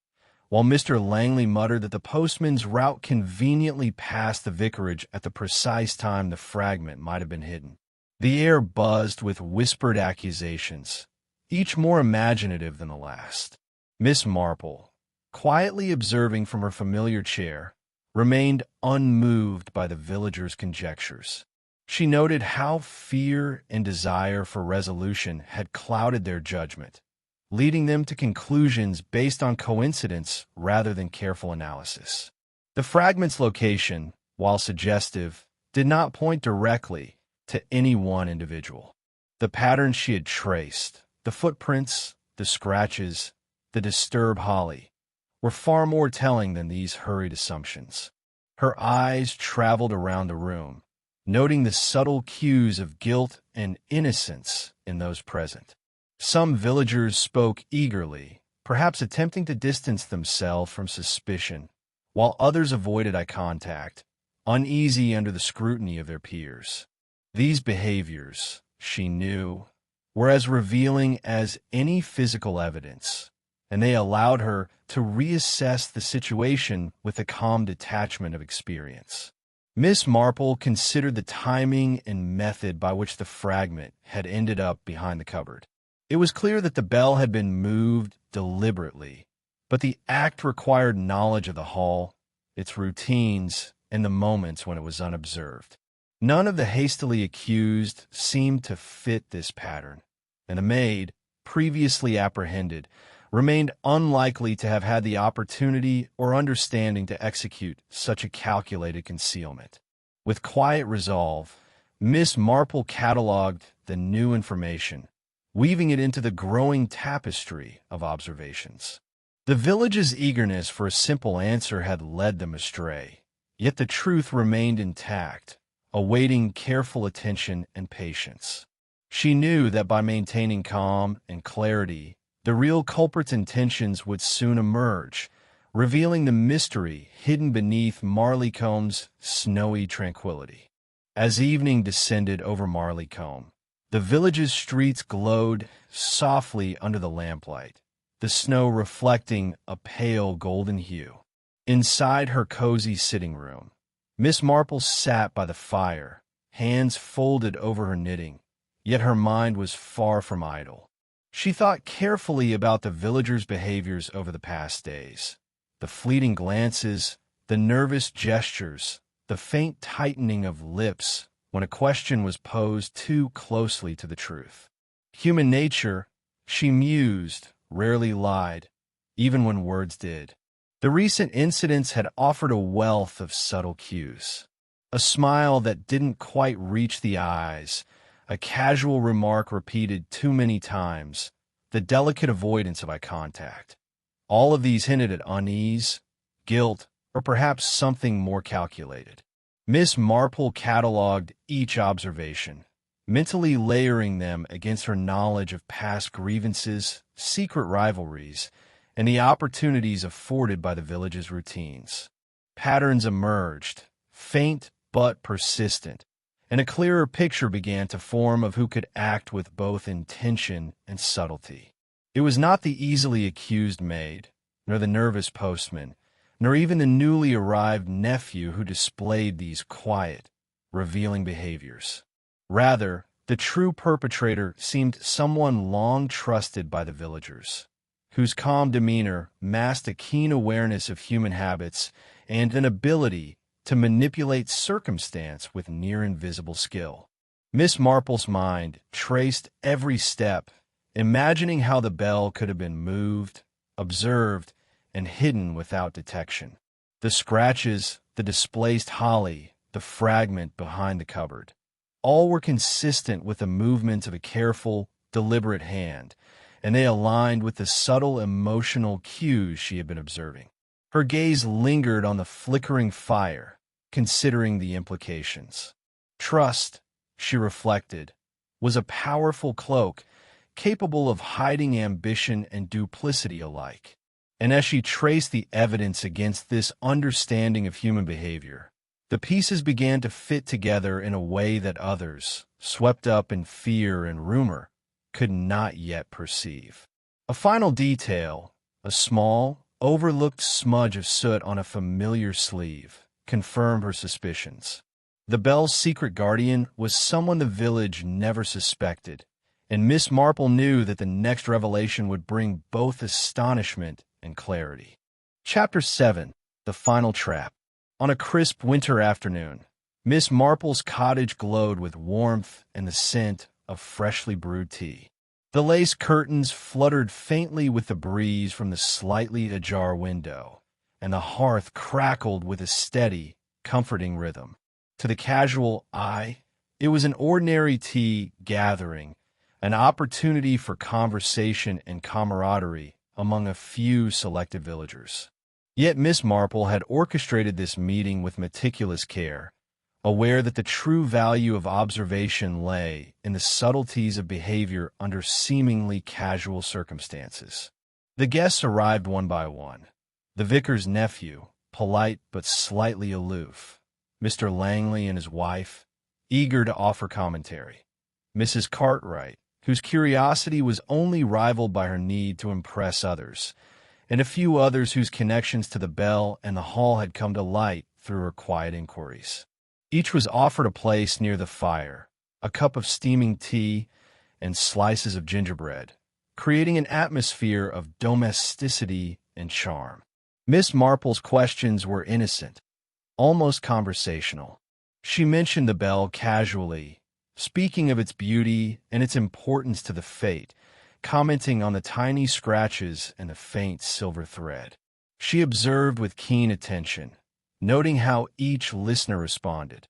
while Mr. Langley muttered that the postman's route conveniently passed the vicarage at the precise time the fragment might have been hidden. The air buzzed with whispered accusations, each more imaginative than the last. Miss Marple, quietly observing from her familiar chair, remained unmoved by the villagers' conjectures. She noted how fear and desire for resolution had clouded their judgment, leading them to conclusions based on coincidence rather than careful analysis. The fragment's location, while suggestive, did not point directly to any one individual. The patterns she had traced, the footprints, the scratches, the disturbed holly, were far more telling than these hurried assumptions. Her eyes traveled around the room, noting the subtle cues of guilt and innocence in those present. Some villagers spoke eagerly, perhaps attempting to distance themselves from suspicion, while others avoided eye contact, uneasy under the scrutiny of their peers. These behaviors, she knew, were as revealing as any physical evidence, and they allowed her to reassess the situation with a calm detachment of experience. Miss Marple considered the timing and method by which the fragment had ended up behind the cupboard. It was clear that the bell had been moved deliberately, but the act required knowledge of the hall, its routines, and the moments when it was unobserved. None of the hastily accused seemed to fit this pattern, and the maid, previously apprehended, remained unlikely to have had the opportunity or understanding to execute such a calculated concealment. With quiet resolve, Miss Marple catalogued the new information, weaving it into the growing tapestry of observations. The village's eagerness for a simple answer had led them astray, yet the truth remained intact, awaiting careful attention and patience. She knew that by maintaining calm and clarity, the real culprit's intentions would soon emerge, revealing the mystery hidden beneath Marleycombe's snowy tranquility. As evening descended over Marleycombe, the village's streets glowed softly under the lamplight, the snow reflecting a pale golden hue. Inside her cozy sitting room, Miss Marple sat by the fire, hands folded over her knitting, yet her mind was far from idle. She thought carefully about the villagers' behaviors over the past days, the fleeting glances, the nervous gestures, the faint tightening of lips when a question was posed too closely to the truth. Human nature, she mused, rarely lied, even when words did. The recent incidents had offered a wealth of subtle cues. A smile that didn't quite reach the eyes, a casual remark repeated too many times, the delicate avoidance of eye contact. All of these hinted at unease, guilt, or perhaps something more calculated. Miss Marple catalogued each observation, mentally layering them against her knowledge of past grievances, secret rivalries, and the opportunities afforded by the village's routines. Patterns emerged, faint but persistent, and a clearer picture began to form of who could act with both intention and subtlety. It was not the easily accused maid, nor the nervous postman, nor even the newly arrived nephew who displayed these quiet, revealing behaviors. Rather, the true perpetrator seemed someone long trusted by the villagers, whose calm demeanor masked a keen awareness of human habits and an ability to manipulate circumstance with near-invisible skill. Miss Marple's mind traced every step, imagining how the bell could have been moved, observed, and hidden without detection. The scratches, the displaced holly, the fragment behind the cupboard, all were consistent with the movements of a careful, deliberate hand, and they aligned with the subtle emotional cues she had been observing. Her gaze lingered on the flickering fire, considering the implications. Trust, she reflected, was a powerful cloak, capable of hiding ambition and duplicity alike. And as she traced the evidence against this understanding of human behavior, the pieces began to fit together in a way that others, swept up in fear and rumor, could not yet perceive. A final detail, a small, overlooked smudge of soot on a familiar sleeve, confirmed her suspicions. The bell's secret guardian was someone the village never suspected, and Miss Marple knew that the next revelation would bring both astonishment and clarity. Chapter 7. The Final Trap. On a crisp winter afternoon, Miss Marple's cottage glowed with warmth and the scent of freshly brewed tea. The lace curtains fluttered faintly with the breeze from the slightly ajar window, and the hearth crackled with a steady, comforting rhythm. To the casual eye, it was an ordinary tea gathering, an opportunity for conversation and camaraderie among a few selected villagers. Yet Miss Marple had orchestrated this meeting with meticulous care, aware that the true value of observation lay in the subtleties of behavior under seemingly casual circumstances. The guests arrived one by one. The vicar's nephew, polite but slightly aloof. Mr. Langley and his wife, eager to offer commentary. Mrs. Cartwright, whose curiosity was only rivaled by her need to impress others, and a few others whose connections to the bell and the hall had come to light through her quiet inquiries. Each was offered a place near the fire, a cup of steaming tea, and slices of gingerbread, creating an atmosphere of domesticity and charm. Miss Marple's questions were innocent, almost conversational. She mentioned the bell casually, speaking of its beauty and its importance to the fete, commenting on the tiny scratches and the faint silver thread. She observed with keen attention, noting how each listener responded,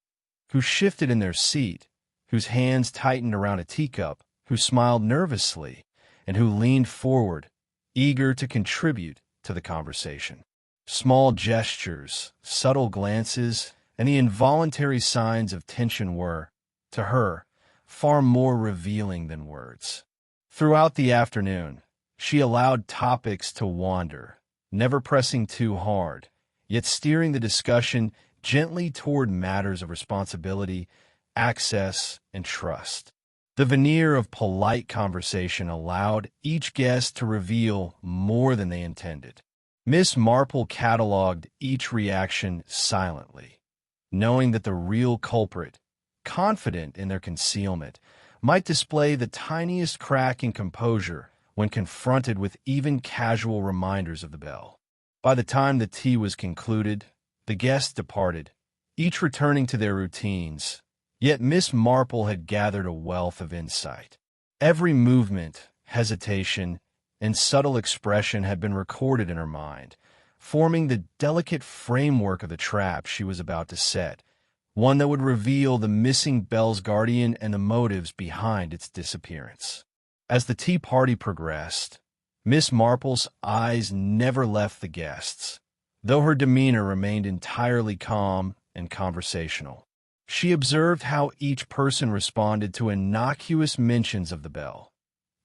who shifted in their seat, whose hands tightened around a teacup, who smiled nervously, and who leaned forward, eager to contribute to the conversation. Small gestures, subtle glances, and the involuntary signs of tension were, to her, far more revealing than words. Throughout the afternoon, she allowed topics to wander, never pressing too hard, yet steering the discussion gently toward matters of responsibility, access, and trust. The veneer of polite conversation allowed each guest to reveal more than they intended. Miss Marple cataloged each reaction silently, knowing that the real culprit, confident in their concealment, might display the tiniest crack in composure when confronted with even casual reminders of the bell. By the time the tea was concluded, the guests departed, each returning to their routines, yet Miss Marple had gathered a wealth of insight. Every movement, hesitation, and subtle expression had been recorded in her mind, forming the delicate framework of the trap she was about to set, one that would reveal the missing bell's guardian and the motives behind its disappearance. As the tea party progressed, Miss Marple's eyes never left the guests, though her demeanor remained entirely calm and conversational. She observed how each person responded to innocuous mentions of the bell,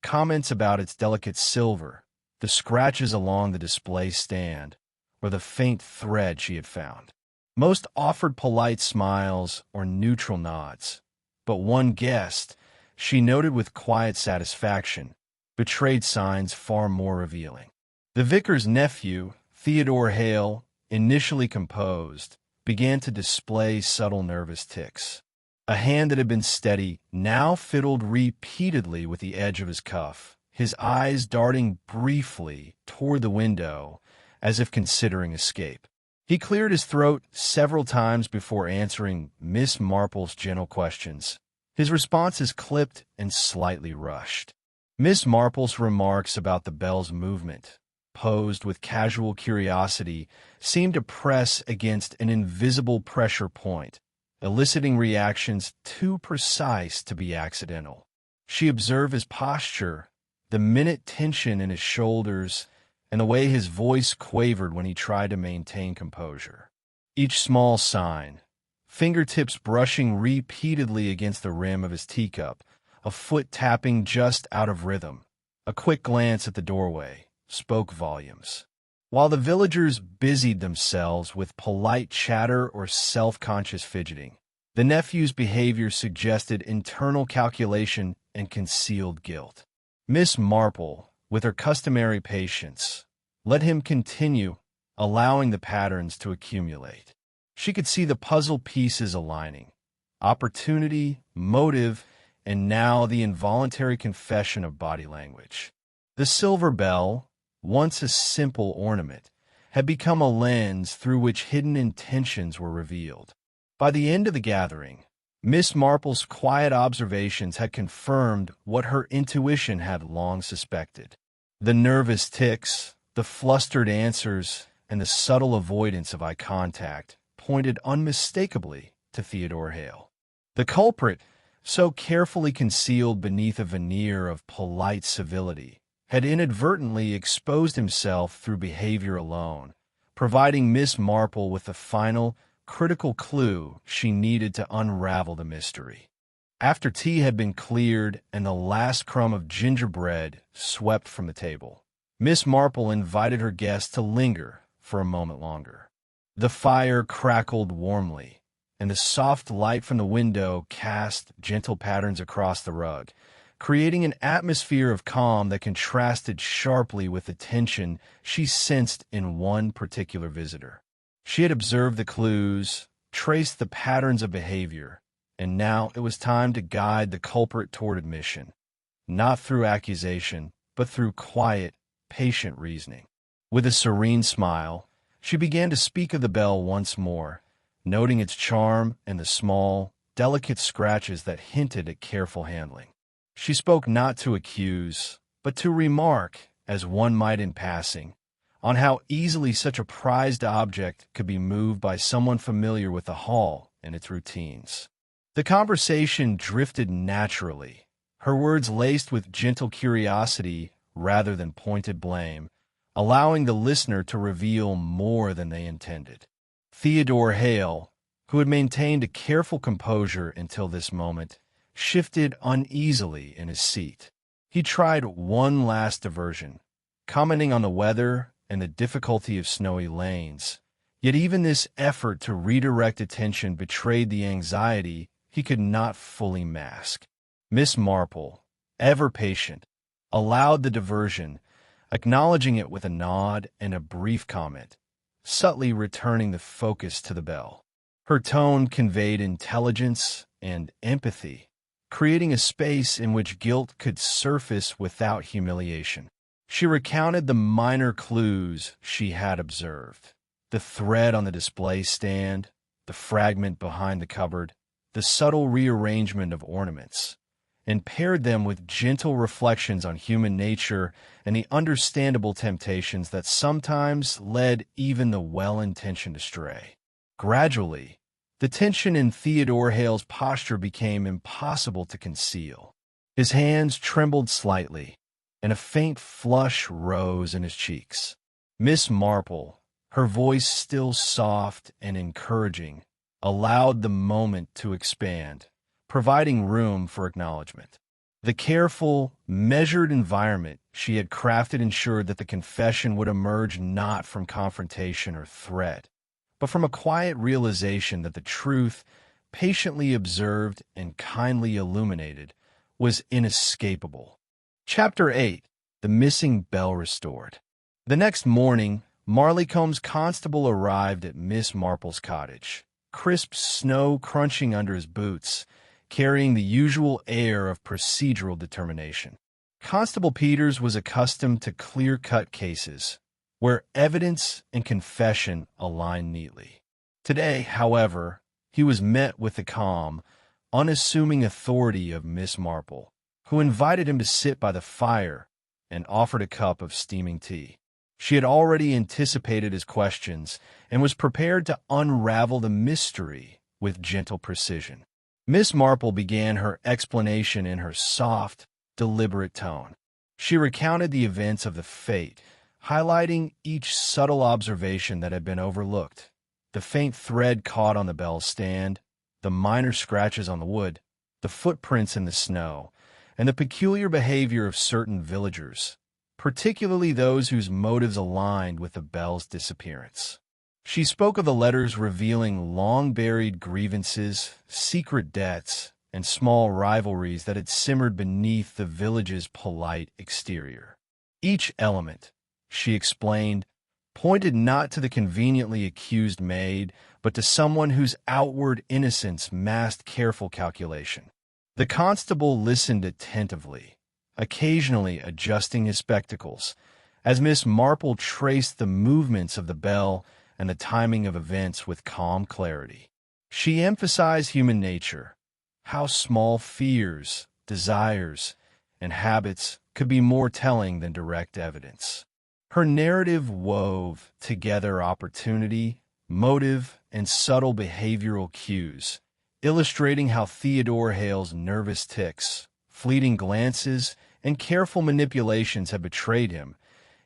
comments about its delicate silver, the scratches along the display stand, or the faint thread she had found. Most offered polite smiles or neutral nods, but one guest, she noted with quiet satisfaction, betrayed signs far more revealing. The vicar's nephew, Theodore Hale, initially composed, began to display subtle nervous tics. A hand that had been steady now fiddled repeatedly with the edge of his cuff, his eyes darting briefly toward the window as if considering escape. He cleared his throat several times before answering Miss Marple's gentle questions, his responses clipped and slightly rushed. Miss Marple's remarks about the bell's movement, posed with casual curiosity, seemed to press against an invisible pressure point, eliciting reactions too precise to be accidental. She observed his posture, the minute tension in his shoulders, and the way his voice quavered when he tried to maintain composure. Each small sign, fingertips brushing repeatedly against the rim of his teacup, a foot tapping just out of rhythm. A quick glance at the doorway spoke volumes. While the villagers busied themselves with polite chatter or self-conscious fidgeting, the nephew's behavior suggested internal calculation and concealed guilt. Miss Marple, with her customary patience, let him continue, allowing the patterns to accumulate. She could see the puzzle pieces aligning: opportunity, motive, and now the involuntary confession of body language. The silver bell, once a simple ornament, had become a lens through which hidden intentions were revealed. By the end of the gathering, Miss Marple's quiet observations had confirmed what her intuition had long suspected. The nervous tics, the flustered answers, and the subtle avoidance of eye contact pointed unmistakably to Theodore Hale. The culprit, so carefully concealed beneath a veneer of polite civility, had inadvertently exposed himself through behavior alone, providing Miss Marple with the final, critical clue she needed to unravel the mystery. After tea had been cleared and the last crumb of gingerbread swept from the table, Miss Marple invited her guests to linger for a moment longer. The fire crackled warmly, and the soft light from the window cast gentle patterns across the rug, creating an atmosphere of calm that contrasted sharply with the tension she sensed in one particular visitor. She had observed the clues, traced the patterns of behavior, and now it was time to guide the culprit toward admission, not through accusation, but through quiet, patient reasoning. With a serene smile, she began to speak of the bell once more, noting its charm and the small, delicate scratches that hinted at careful handling. She spoke not to accuse, but to remark, as one might in passing, on how easily such a prized object could be moved by someone familiar with the hall and its routines. The conversation drifted naturally, her words laced with gentle curiosity rather than pointed blame, allowing the listener to reveal more than they intended. Theodore Hale, who had maintained a careful composure until this moment, shifted uneasily in his seat. He tried one last diversion, commenting on the weather and the difficulty of snowy lanes. Yet even this effort to redirect attention betrayed the anxiety he could not fully mask. Miss Marple, ever patient, allowed the diversion, acknowledging it with a nod and a brief comment, subtly returning the focus to the bell. Her tone conveyed intelligence and empathy, creating a space in which guilt could surface without humiliation. She recounted the minor clues she had observed: the thread on the display stand, the fragment behind the cupboard, the subtle rearrangement of ornaments, and paired them with gentle reflections on human nature and the understandable temptations that sometimes led even the well-intentioned astray. Gradually, the tension in Theodore Hale's posture became impossible to conceal. His hands trembled slightly, and a faint flush rose in his cheeks. Miss Marple, her voice still soft and encouraging, allowed the moment to expand, providing room for acknowledgement. The careful, measured environment she had crafted ensured that the confession would emerge not from confrontation or threat, but from a quiet realization that the truth, patiently observed and kindly illuminated, was inescapable. Chapter 8. The Missing Bell Restored. The next morning, Marleycomb's constable arrived at Miss Marple's cottage, crisp snow crunching under his boots, carrying the usual air of procedural determination. Constable Peters was accustomed to clear-cut cases, where evidence and confession aligned neatly. Today, however, he was met with the calm, unassuming authority of Miss Marple, who invited him to sit by the fire and offered a cup of steaming tea. She had already anticipated his questions and was prepared to unravel the mystery with gentle precision. Miss Marple began her explanation in her soft, deliberate tone. She recounted the events of the fete, highlighting each subtle observation that had been overlooked: the faint thread caught on the bell stand, the minor scratches on the wood, the footprints in the snow, and the peculiar behavior of certain villagers, particularly those whose motives aligned with the bell's disappearance. She spoke of the letters revealing long-buried grievances, secret debts, and small rivalries that had simmered beneath the village's polite exterior. Each element, she explained, pointed not to the conveniently accused maid, but to someone whose outward innocence masked careful calculation. The constable listened attentively, occasionally adjusting his spectacles, as Miss Marple traced the movements of the bell and the timing of events with calm clarity. She emphasized human nature, how small fears, desires, and habits could be more telling than direct evidence. Her narrative wove together opportunity, motive, and subtle behavioral cues, illustrating how Theodore Hale's nervous tics, fleeting glances, and careful manipulations had betrayed him,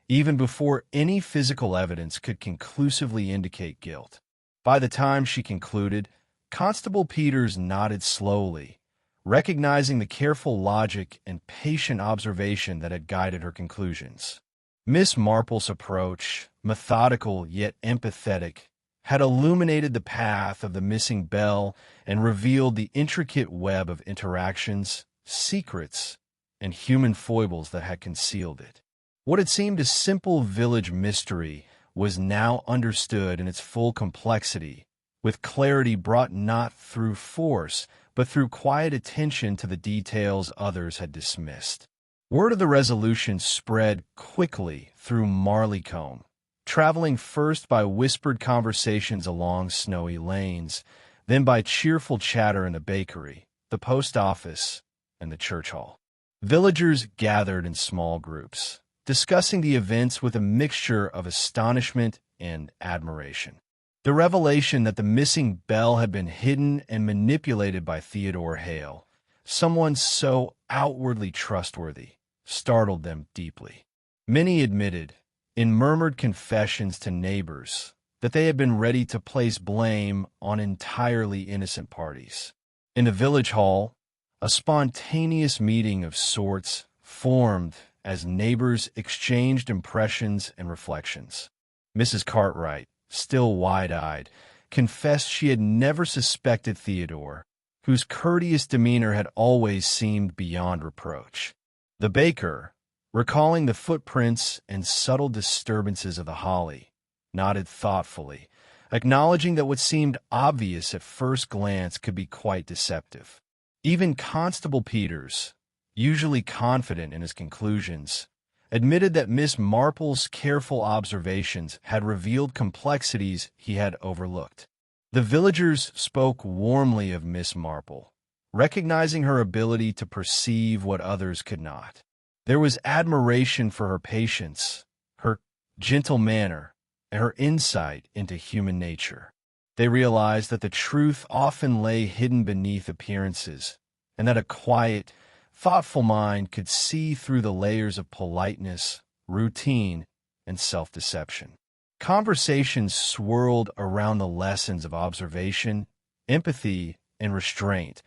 even before any physical evidence could conclusively indicate guilt. By the time she concluded, Constable Peters nodded slowly, recognizing the careful logic and patient observation that had guided her conclusions. Miss Marple's approach, methodical yet empathetic, had illuminated the path of the missing bell and revealed the intricate web of interactions, secrets, and human foibles that had concealed it. What had seemed a simple village mystery was now understood in its full complexity, with clarity brought not through force, but through quiet attention to the details others had dismissed. Word of the resolution spread quickly through Marleycombe, traveling first by whispered conversations along snowy lanes, then by cheerful chatter in the bakery, the post office, and the church hall. Villagers gathered in small groups, discussing the events with a mixture of astonishment and admiration. The revelation that the missing bell had been hidden and manipulated by Theodore Hale, someone so outwardly trustworthy, startled them deeply. Many admitted, in murmured confessions to neighbors, that they had been ready to place blame on entirely innocent parties. In the village hall, a spontaneous meeting of sorts formed as neighbors exchanged impressions and reflections. Mrs. Cartwright, still wide-eyed, confessed she had never suspected Theodore, whose courteous demeanor had always seemed beyond reproach. The baker, recalling the footprints and subtle disturbances of the holly, nodded thoughtfully, acknowledging that what seemed obvious at first glance could be quite deceptive. Even Constable Peters, usually confident in his conclusions, admitted that Miss Marple's careful observations had revealed complexities he had overlooked. The villagers spoke warmly of Miss Marple, recognizing her ability to perceive what others could not. There was admiration for her patience, her gentle manner, and her insight into human nature. They realized that the truth often lay hidden beneath appearances, and that a quiet, thoughtful mind could see through the layers of politeness, routine, and self-deception. Conversations swirled around the lessons of observation, empathy, and restraint,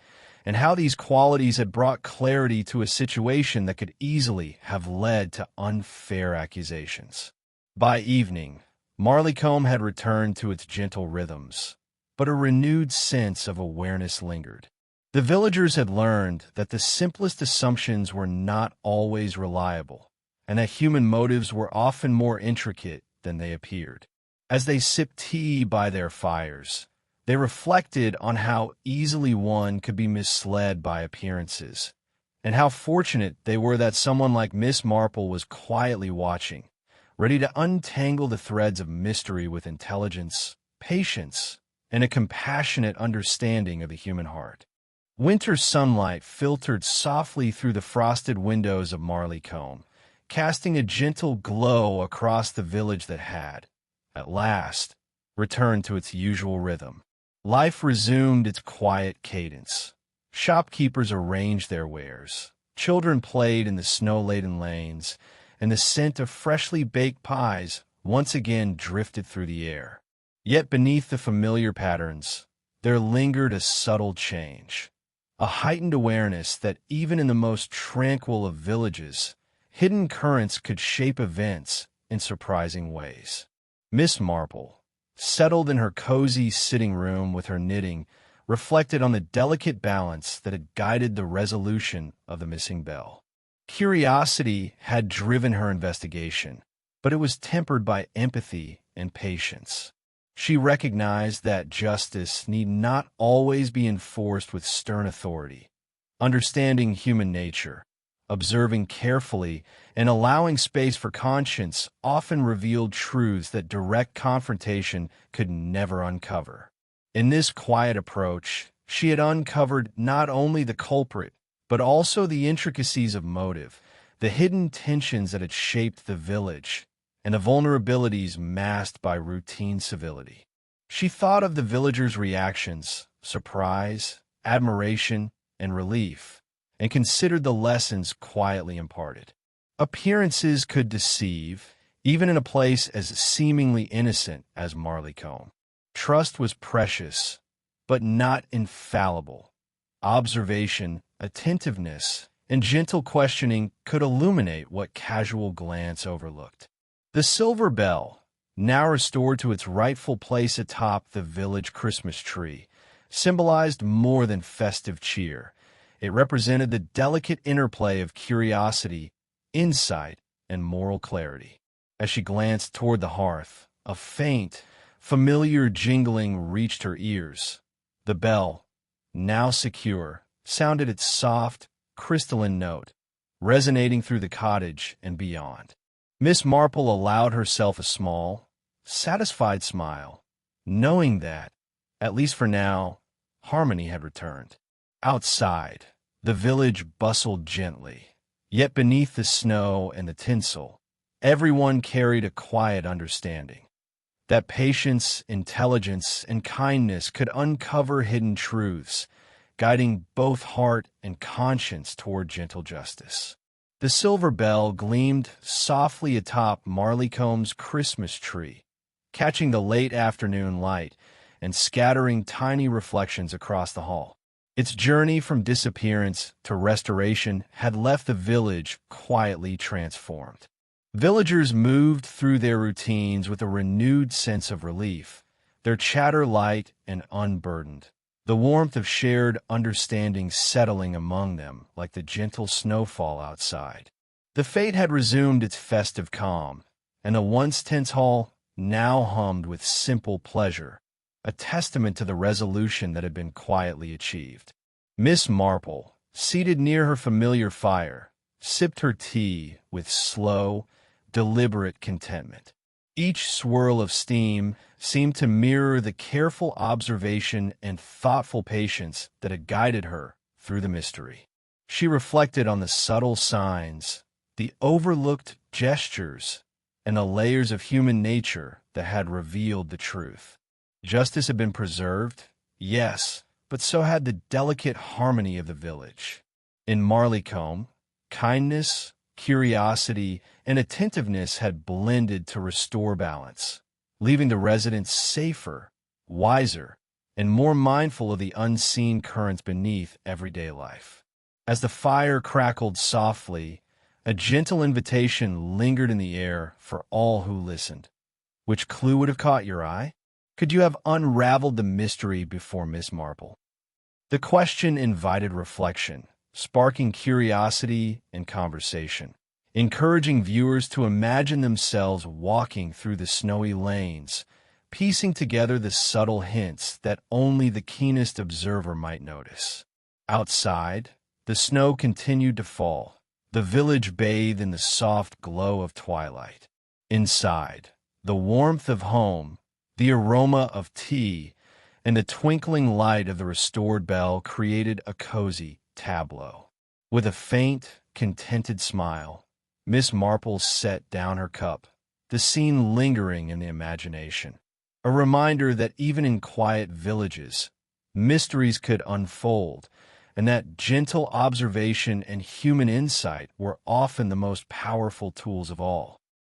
and how these qualities had brought clarity to a situation that could easily have led to unfair accusations. By evening, Marleycombe had returned to its gentle rhythms, but a renewed sense of awareness lingered. The villagers had learned that the simplest assumptions were not always reliable, and that human motives were often more intricate than they appeared. As they sipped tea by their fires, they reflected on how easily one could be misled by appearances, and how fortunate they were that someone like Miss Marple was quietly watching, ready to untangle the threads of mystery with intelligence, patience, and a compassionate understanding of the human heart. Winter sunlight filtered softly through the frosted windows of Marleycombe, casting a gentle glow across the village that had, at last, returned to its usual rhythm. Life resumed its quiet cadence. Shopkeepers arranged their wares, children played in the snow-laden lanes, and the scent of freshly baked pies once again drifted through the air. Yet beneath the familiar patterns, there lingered a subtle change, a heightened awareness that even in the most tranquil of villages, hidden currents could shape events in surprising ways. Miss Marple, settled in her cozy sitting room with her knitting, reflected on the delicate balance that had guided the resolution of the missing bell. Curiosity had driven her investigation, but it was tempered by empathy and patience. She recognized that justice need not always be enforced with stern authority. Understanding human nature, observing carefully, and allowing space for conscience often revealed truths that direct confrontation could never uncover. In this quiet approach, she had uncovered not only the culprit, but also the intricacies of motive, the hidden tensions that had shaped the village, and the vulnerabilities masked by routine civility. She thought of the villagers' reactions, surprise, admiration, and relief, and considered the lessons quietly imparted. Appearances could deceive, even in a place as seemingly innocent as Marleycombe. Trust was precious, but not infallible. Observation, attentiveness, and gentle questioning could illuminate what casual glance overlooked. The silver bell, now restored to its rightful place atop the village Christmas tree, symbolized more than festive cheer. It represented the delicate interplay of curiosity, insight, and moral clarity. As she glanced toward the hearth, a faint, familiar jingling reached her ears. The bell, now secure, sounded its soft, crystalline note, resonating through the cottage and beyond. Miss Marple allowed herself a small, satisfied smile, knowing that, at least for now, harmony had returned. Outside, the village bustled gently, yet beneath the snow and the tinsel, everyone carried a quiet understanding that patience, intelligence, and kindness could uncover hidden truths, guiding both heart and conscience toward gentle justice. The silver bell gleamed softly atop Marleycombe's Christmas tree, catching the late afternoon light and scattering tiny reflections across the hall. Its journey from disappearance to restoration had left the village quietly transformed. Villagers moved through their routines with a renewed sense of relief, their chatter light and unburdened, the warmth of shared understanding settling among them like the gentle snowfall outside. The fete had resumed its festive calm, and the once tense hall now hummed with simple pleasure, a testament to the resolution that had been quietly achieved. Miss Marple, seated near her familiar fire, sipped her tea with slow, deliberate contentment. Each swirl of steam seemed to mirror the careful observation and thoughtful patience that had guided her through the mystery. She reflected on the subtle signs, the overlooked gestures, and the layers of human nature that had revealed the truth. Justice had been preserved, yes, but so had the delicate harmony of the village. In Marleycombe, kindness, curiosity, and attentiveness had blended to restore balance, leaving the residents safer, wiser, and more mindful of the unseen currents beneath everyday life. As the fire crackled softly, a gentle invitation lingered in the air for all who listened. Which clue would have caught your eye? Could you have unraveled the mystery before Miss Marple? The question invited reflection, sparking curiosity and conversation, encouraging viewers to imagine themselves walking through the snowy lanes, piecing together the subtle hints that only the keenest observer might notice. Outside, the snow continued to fall, the village bathed in the soft glow of twilight. Inside, the warmth of home, the aroma of tea, and the twinkling light of the restored bell created a cozy tableau. With a faint, contented smile, Miss Marple set down her cup, the scene lingering in the imagination, a reminder that even in quiet villages, mysteries could unfold, and that gentle observation and human insight were often the most powerful tools of all.